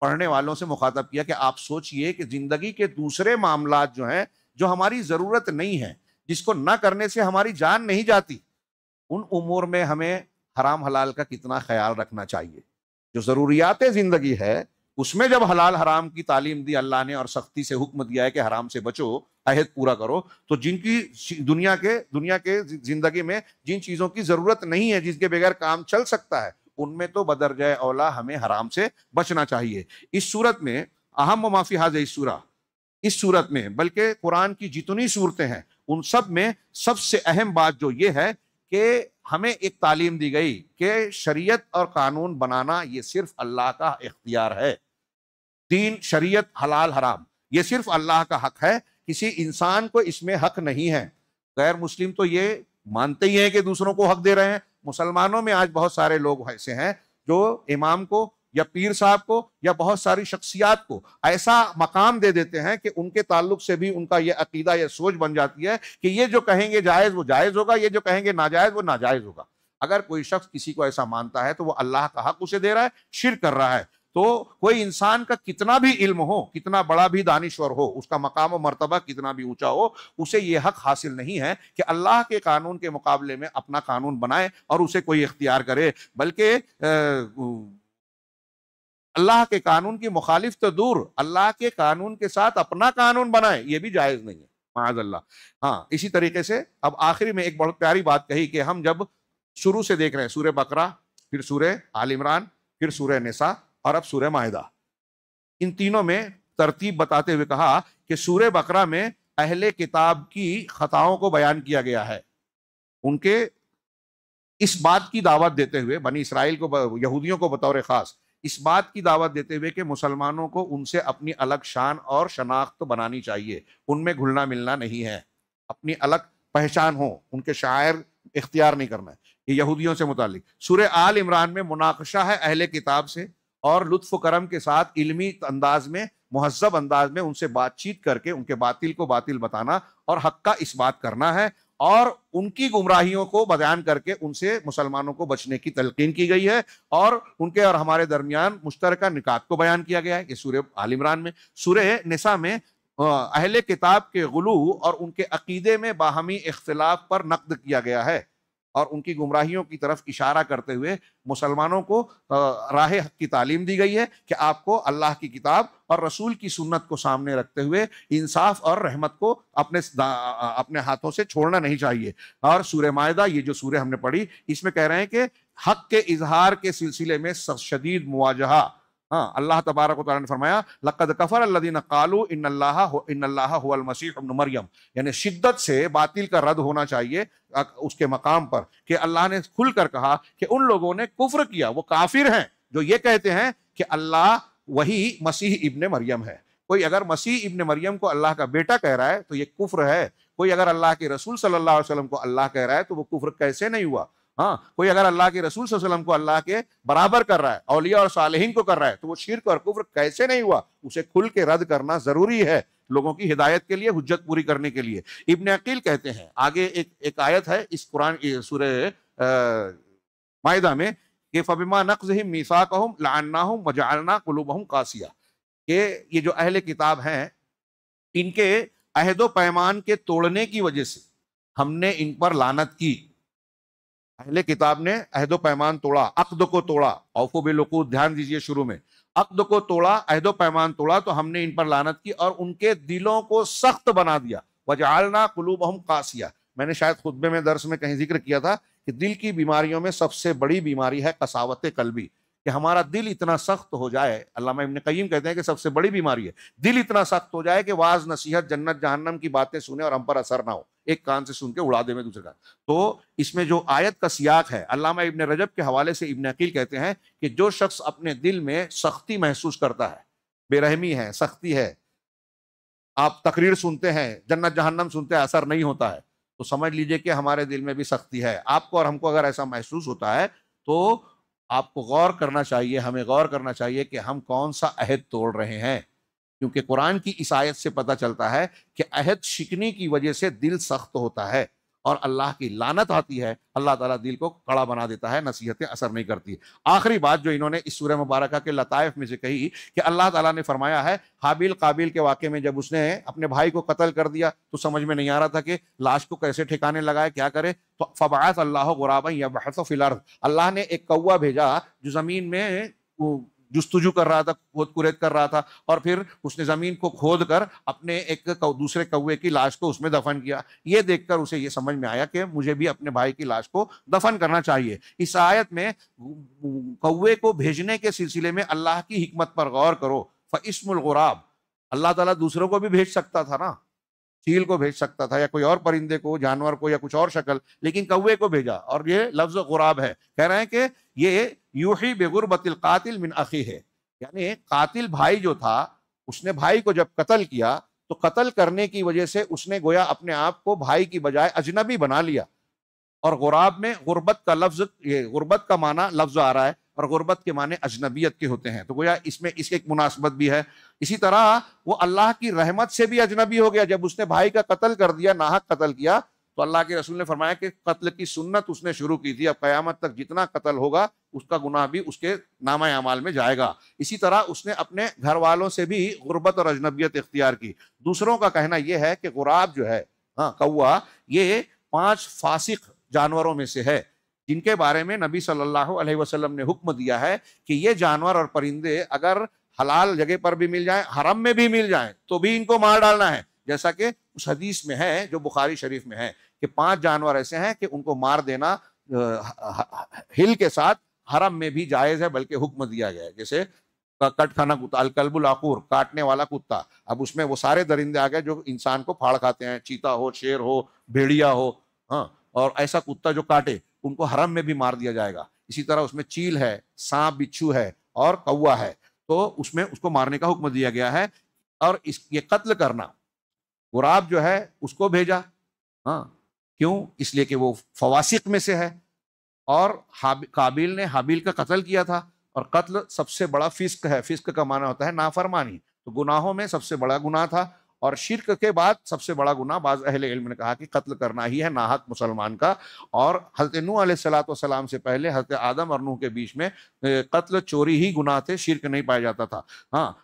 پڑھنے والوں سے مخاطب کیا کہ آپ سوچئے کہ زندگی کے دوسرے معاملات جو ہیں، جو ہماری ضرورت نہیں ہے، جس کو نہ کرنے سے ہماری جان نہیں جاتی، ان امور میں ہمیں حرام حلال کا کتنا خیال رکھنا چاہیے۔ جو ضروریات زندگی ہے اس میں جب حلال حرام کی تعلیم دی اللہ نے اور سختی سے حکم دیا ہے کہ حرام سے بچو، عہد پورا کرو، تو جن کی دنیا کے زندگی میں جن چیزوں کی ضرورت نہیں ہے، جس کے بغیر کام چل سکتا ہے، ان میں تو بدرجہ اولا ہمیں حرام سے بچنا چاہیے۔ اس صورت میں اہم و ما فی ھذہ السورہ، اس صورت میں بلکہ قرآن کی جتنی صورتیں ہیں ان سب میں سب سے اہم بات جو یہ ہے کہ ہمیں ایک تعلیم دی گئی کہ شریعت اور قانون بنانا یہ صرف اللہ کا اختیار ہے۔ دین، شریعت، حلال حرام یہ صرف اللہ کا حق ہے، کسی انسان کو اس میں حق نہیں ہے۔ غیر مسلم تو یہ مانتے ہی ہیں کہ دوسروں کو حق دے رہے ہیں۔ مسلمانوں میں آج بہت سارے لوگ ایسے ہیں جو امام کو یا پیر صاحب کو یا بہت ساری شخصیات کو ایسا مقام دے دیتے ہیں کہ ان کے تعلق سے بھی ان کا یہ عقیدہ یا سوچ بن جاتی ہے کہ یہ جو کہیں گے جائز وہ جائز ہوگا، یہ جو کہیں گے ناجائز وہ ناجائز ہوگا۔ اگر کوئی شخص کسی کو ایسا مانتا ہے تو وہ اللہ کا حق اسے دے رہا ہے، شرک کر رہا ہے۔ تو کوئی انسان کا کتنا بھی علم ہو، کتنا بڑا بھی دانشور ہو، اس کا مقام و مرتبہ کتنا بھی اونچا ہو، اسے یہ حق حاصل نہیں ہے کہ اللہ کے قانون کے مقابلے میں اپنا قانون بنائے اور اسے کوئی اختیار کرے، بلکہ اللہ کے قانون کی مخالف تو دور، اللہ کے قانون کے ساتھ اپنا قانون بنائے، یہ بھی جائز نہیں ہے، معاذ اللہ۔ ہاں، اسی طریقے سے اب آخری میں ایک بہت پیاری بات کہی کہ ہم جب شروع سے دیکھ رہے ہیں سورہ بقرہ، پھر سورہ آل عمران، پھر سورہ نساء اور اب سورہ مائدہ، ان تینوں میں ترتیب بتاتے ہوئے کہا کہ سورہ بقرہ میں اہل کتاب کی خطاؤں کو بیان کیا گیا ہے، ان کے اس بات کی دعوت دیتے ہوئے، بنی اسرائیل کو، یہودیوں کو بطور خاص اس بات کی دعوت دیتے ہوئے کہ مسلمانوں کو ان سے اپنی الگ شان اور شناخت بنانی چاہیے، ان میں گھلنا ملنا نہیں ہے، اپنی الگ پہچان ہو، ان کے شاعر اختیار نہیں کرنا ہے۔ یہ یہودیوں سے متعلق۔ سورہ آل عمران میں مناقشہ ہے اہل کتاب سے، اور لطف و کرم کے ساتھ علمی انداز میں، مہذب انداز میں ان سے بات چیت کر کے ان کے باطل کو باطل بتانا اور حق کا اس بات کرنا ہے، اور ان کی گمراہیوں کو بیان کر کے ان سے مسلمانوں کو بچنے کی تلقین کی گئی ہے، اور ان کے اور ہمارے درمیان مشترکہ نکات کو بیان کیا گیا ہے، یہ سورہ آل عمران میں۔ سورہ نساء میں اہل کتاب کے غلو اور ان کے عقیدے میں باہمی اختلاف پر نقد کیا گیا ہے، اور ان کی گمراہیوں کی طرف اشارہ کرتے ہوئے مسلمانوں کو راہ حق کی تعلیم دی گئی ہے کہ آپ کو اللہ کی کتاب اور رسول کی سنت کو سامنے رکھتے ہوئے انصاف اور رحمت کو اپنے ہاتھوں سے چھوڑنا نہیں چاہیے۔ اور سورہ مائدہ، یہ جو سورہ ہم نے پڑھی، اس میں کہہ رہے ہیں کہ حق کے اظہار کے سلسلے میں شدید مواجہہ۔ ہاں، اللہ تبارک و تعالیٰ نے فرمایا لقد کفر الذین قالوا ان اللہ هو المسیح ابن مریم، یعنی شدت سے باطل کا رد ہونا چاہیے اس کے مقام پر، کہ اللہ نے کھل کر کہا کہ ان لوگوں نے کفر کیا، وہ کافر ہیں جو یہ کہتے ہیں کہ اللہ وہی مسیح ابن مریم ہے۔ کوئی اگر مسیح ابن مریم کو اللہ کا بیٹا کہہ رہا ہے تو یہ کفر ہے۔ کوئی اگر اللہ کے رسول صلی اللہ علیہ وسلم کو اللہ کہہ رہا ہے تو وہ کفر کیسے نہیں ہوا؟ ہاں، کوئی اگر اللہ کے رسول صلی اللہ علیہ وسلم کو اللہ کے برابر کر رہا ہے، اولیاء اور صالحین کو کر رہا ہے، تو وہ شرک اور کفر کیسے نہیں ہوا؟ اسے کھل کے رد کرنا ضروری ہے لوگوں کی ہدایت کے لیے، حجت پوری کرنے کے لیے۔ ابن عقیل کہتے ہیں، آگے ایک آیت ہے اس قرآن سورہ مائدہ میں کہ فَبِمَا نَقْضِهِمْ مِيثَاقَهُمْ لَعَنَّاهُمْ وَجَعَلْنَا قُلُوبَهُمْ قَاسِيَةً، کہ یہ جو اہل کتاب ہیں ان کے عہد و پیمان کے توڑنے کی وجہ سے ہم نے ان پر لعنت کی۔ اہل کتاب نے عہد و پیمان توڑا، عقد کو توڑا، اوفوا بالعقود، دھیان دیجئے شروع میں، عقد کو توڑا، عہد و پیمان توڑا تو ہم نے ان پر لعنت کی اور ان کے دلوں کو سخت بنا دیا۔ وَجَعَلْنَا قُلُوبَهُمْ قَاسِيَةً، میں نے شاید خطبے میں درس میں کہیں ذکر کیا تھا کہ دل کی بیماریوں میں سب سے بڑی بیماری ہے قساوت قلبی، کہ ہمارا دل اتنا سخت ہو جائے، علامہ ابن قیم کہتے ہیں کہ سب سے بڑی بیماری ہے دل اتنا سخت ہو جائے کہ واعظ نصیحت جنت جہنم کی باتیں سنیں اور ہم پر اثر نہ ہو، ایک کان سے سن کے اڑا دے میں دوسرے کان۔ تو اس میں جو آیت کا سیاق ہے، علامہ ابن رجب کے حوالے سے ابن عقیل کہتے ہیں کہ جو شخص اپنے دل میں سختی محسوس کرتا ہے، بے رحمی ہے، سختی ہے، آپ تقریر سنتے ہیں، جنت جہنم سنتے ہیں، اثر نہیں ہوتا ہے، تو سمجھ لیجئے کہ ہمارے دل میں بھی سختی ہے۔ آپ کو اور ہم کو اگر ایسا محسوس ہوتا ہے تو آپ کو غور کرنا چاہیے، ہمیں غور کرنا چاہیے کہ ہم کون سا عہد توڑ رہے ہیں، کیونکہ قرآن کی اس آیت سے پتہ چلتا ہے کہ عہد شکنی کی وجہ سے دل سخت ہوتا ہے اور اللہ کی لعنت آتی ہے، اللہ تعالیٰ دل کو کڑا بنا دیتا ہے، نصیحتیں اثر نہیں کرتی۔ آخری بات جو انہوں نے اس سورہ مبارکہ کے لطائف میں سے کہی کہ اللہ تعالیٰ نے فرمایا ہے حابیل قابیل کے واقعے میں جب اس نے اپنے بھائی کو قتل کر دیا تو سمجھ میں نہیں آ رہا تھا کہ لاش کو کیسے ٹھکانے لگائے، کیا کرے، تو فبعث اللہ غرابا یبحث فی الارض، اللہ نے ایک کوا بھیجا جو زمین میں جستجو کر رہا تھا، کھود کریت کر رہا تھا، اور پھر اس نے زمین کو کھود کر اپنے ایک دوسرے کوے کی لاش کو اس میں دفن کیا۔ یہ دیکھ کر اسے یہ سمجھ میں آیا کہ مجھے بھی اپنے بھائی کی لاش کو دفن کرنا چاہیے۔ اس آیت میں کوے کو بھیجنے کے سلسلے میں اللہ کی حکمت پر غور کرو۔ فاسم الغراب، اللہ تعالیٰ دوسروں کو بھی بھیج سکتا تھا نا، چیل کو بھیج سکتا تھا یا کوئی اور پرندے کو، جانور کو، یا کچھ اور شکل، لیکن کوے کو بھیجا، اور یہ لفظ غراب ہے۔ کہہ رہے ہیں کہ یہ یوحی بغربت القاتل من اخیہ ہے، یعنی قاتل بھائی جو تھا اس نے بھائی کو جب قتل کیا تو قتل کرنے کی وجہ سے اس نے گویا اپنے آپ کو بھائی کی بجائے اجنبی بنا لیا۔ اور غراب میں غربت کا لفظ، یہ غربت کا معنی لفظ آ رہا ہے اور غربت کے معنی اجنبیت کے ہوتے ہیں، تو گویا اس میں اس کی ایک مناسبت بھی ہے۔ اسی طرح وہ اللہ کی رحمت سے بھی اجنبی ہو گیا، جب اس نے بھائی کا قتل کر دیا، ناحق قتل کیا، تو اللہ کے رسول نے فرمایا کہ قتل کی سنت اس نے شروع کی تھی، اب قیامت تک جتنا قتل ہوگا اس کا گناہ بھی اس کے نامہ اعمال میں جائے گا۔ اسی طرح اس نے اپنے گھر والوں سے بھی غربت اور اجنبیت اختیار کی۔ دوسروں کا کہنا یہ ہے کہ غراب جو ہے، کوا، یہ 5 فاسق جانوروں میں سے ہے جن کے بارے میں نبی صلی اللہ علیہ وسلم نے حکم دیا ہے کہ یہ جانور اور پرندے اگر حلال جگہ پر بھی مل جائیں، حرم میں بھی مل جائیں، تو بھی ان کو مار ڈالنا ہے، جیسا کہ اس حدیث میں ہے جو بخاری شریف میں ہے کہ 5 جانور ایسے ہیں کہ ان کو مار دینا ہل کے ساتھ حرم میں بھی جائز ہے، بلکہ حکم دیا گیا ہے، جیسے کٹ کھانا کتا، الکلب العقور، کاٹنے والا کتا۔ اب اس میں وہ سارے درندے آ گئے جو انسان کو پھاڑ کھاتے ہیں، چیتا ہو، شیر ہو، بھیڑیا ہو، اور ایسا کتا جو کاٹے ان کو حرم میں بھی مار دیا جائے گا۔ اسی طرح اس میں چیل ہے، سانپ بچھو ہے اور کوا ہے، تو اس میں اس کو مارنے کا حکم دیا گیا ہے۔ اور یہ قتل کرنا، غراب جو ہے اس کو بھیجا، کیوں؟ اس لیے کہ وہ فواسق میں سے ہے، اور قابیل نے حابیل کا قتل کیا تھا، اور قتل سب سے بڑا فسق ہے، فسق کا معنی ہوتا ہے نافرمانی، تو گناہوں میں سب سے بڑا گناہ تھا، اور شرک کے بعد سب سے بڑا گناہ بعض اہل علم نے کہا کہ قتل کرنا ہی ہے ناحق مسلمان کا۔ اور حضرت نوح علیہ السلام سے پہلے حضرت آدم اور نوح کے بیچ میں قتل چوری ہی گناہ تھے، شرک نہیں پایا جاتا تھا،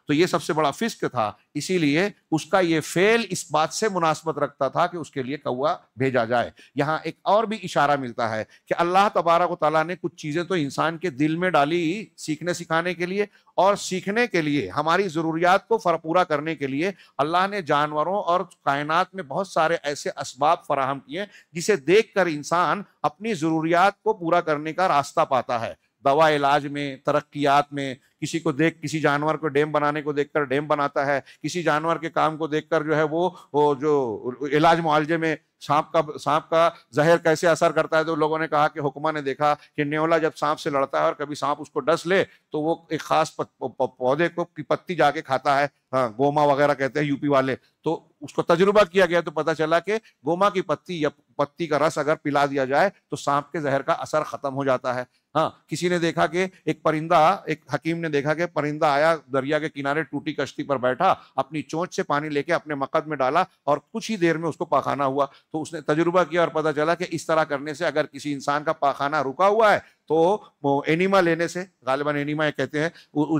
تو یہ سب سے بڑا فسق تھا، اسی لیے اس کا یہ فعل اس بات سے مناسبت رکھتا تھا کہ اس کے لیے کوا بھیجا جائے۔ یہاں ایک اور بھی اشارہ ملتا ہے کہ اللہ تبارک و تعالیٰ نے کچھ چیزیں تو انسان کے دل میں ڈالی سیکھنے سکھانے کے لیے، اور سیکھنے کے لیے، ہماری ضروریات کو پورا کرنے کے لیے اللہ نے جانوروں اور کائنات میں بہت سارے ایسے اسباب فراہم کیے جسے دیکھ کر انسان اپنی ضروریات کو پورا کرنے کا راستہ پاتا ہے۔ دوا علاج میں، ترقیات میں، کسی کو دیکھ، کسی جانور کو ڈیم بنانے کو دیکھ کر ڈیم بناتا ہے، کسی جانور کے کام کو دیکھ کر جو ہے وہ جو علاج معالجے میں سانپ کا زہر کیسے اثر کرتا ہے؟ تو لوگوں نے کہا کہ حکما نے دیکھا کہ نیولا جب سانپ سے لڑتا ہے اور کبھی سانپ اس کو ڈس لے تو وہ ایک خاص پودے کو کی پتی جا کے کھاتا ہے، ہاں گوما وغیرہ کہتے ہیں یو پی والے، تو اس کو تجربہ کیا گیا تو پتا چلا کہ گوما کی پتی یا پتی کا رس اگر پلا دیا جائے تو سانپ کے زہر کا اثر ختم ہو جاتا ہے۔ ہاں کسی نے دیکھا کہ ایک پرندہ، ایک حکیم نے دیکھا کہ پرندہ آیا دریا کے کنارے ٹوٹی کشتی پر بیٹھا، اپنی چونچ سے پانی لے کے اپنے مقد میں ڈالا اور کچھ ہی دیر میں اس کو پاخانہ ہوا، تو اس نے تجربہ کیا اور پتا چلا کہ اس طرح کرنے سے اگر کسی انسان کا پاخانہ رکا ہوا ہے تو وہ اینیما لینے سے، غالباً اینیما کہتے ہیں،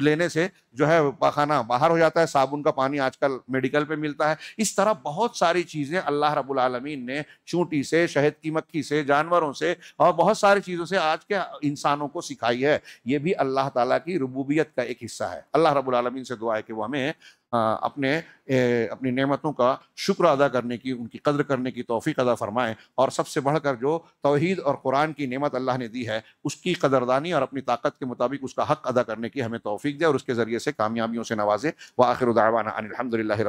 لینے سے جو ہے پاخانہ باہر ہو جاتا ہے۔ صابن کا پانی آج کل میڈیکل پہ ملتا ہے۔ اس طرح بہت ساری چیزیں اللہ رب العالمین نے چونٹی سے، شہد کی مکھی سے، جانوروں سے اور بہت ساری چیزوں سے آج کے انسانوں کو سکھائی ہے۔ یہ بھی اللہ تعالیٰ کی ربوبیت کا ایک حصہ ہے۔ اللہ رب العالمین سے دعا ہے کہ وہ ہمیں اپنی نعمتوں کا شکر ادا کرنے کی، ان کی قدر کرنے کی توفیق عطا فرمائے، اور سب سے بڑھ کر جو توحید اور قرآن کی نعمت اللہ نے دی ہے اس کی قدردانی اور اپنی طاقت کے مطابق اس کا حق ادا کرنے کی ہمیں توفیق دے اور اس کے ذریعے سے کامیابیوں سے نوازے۔ وآخر دعوانا ان الحمد للہ رب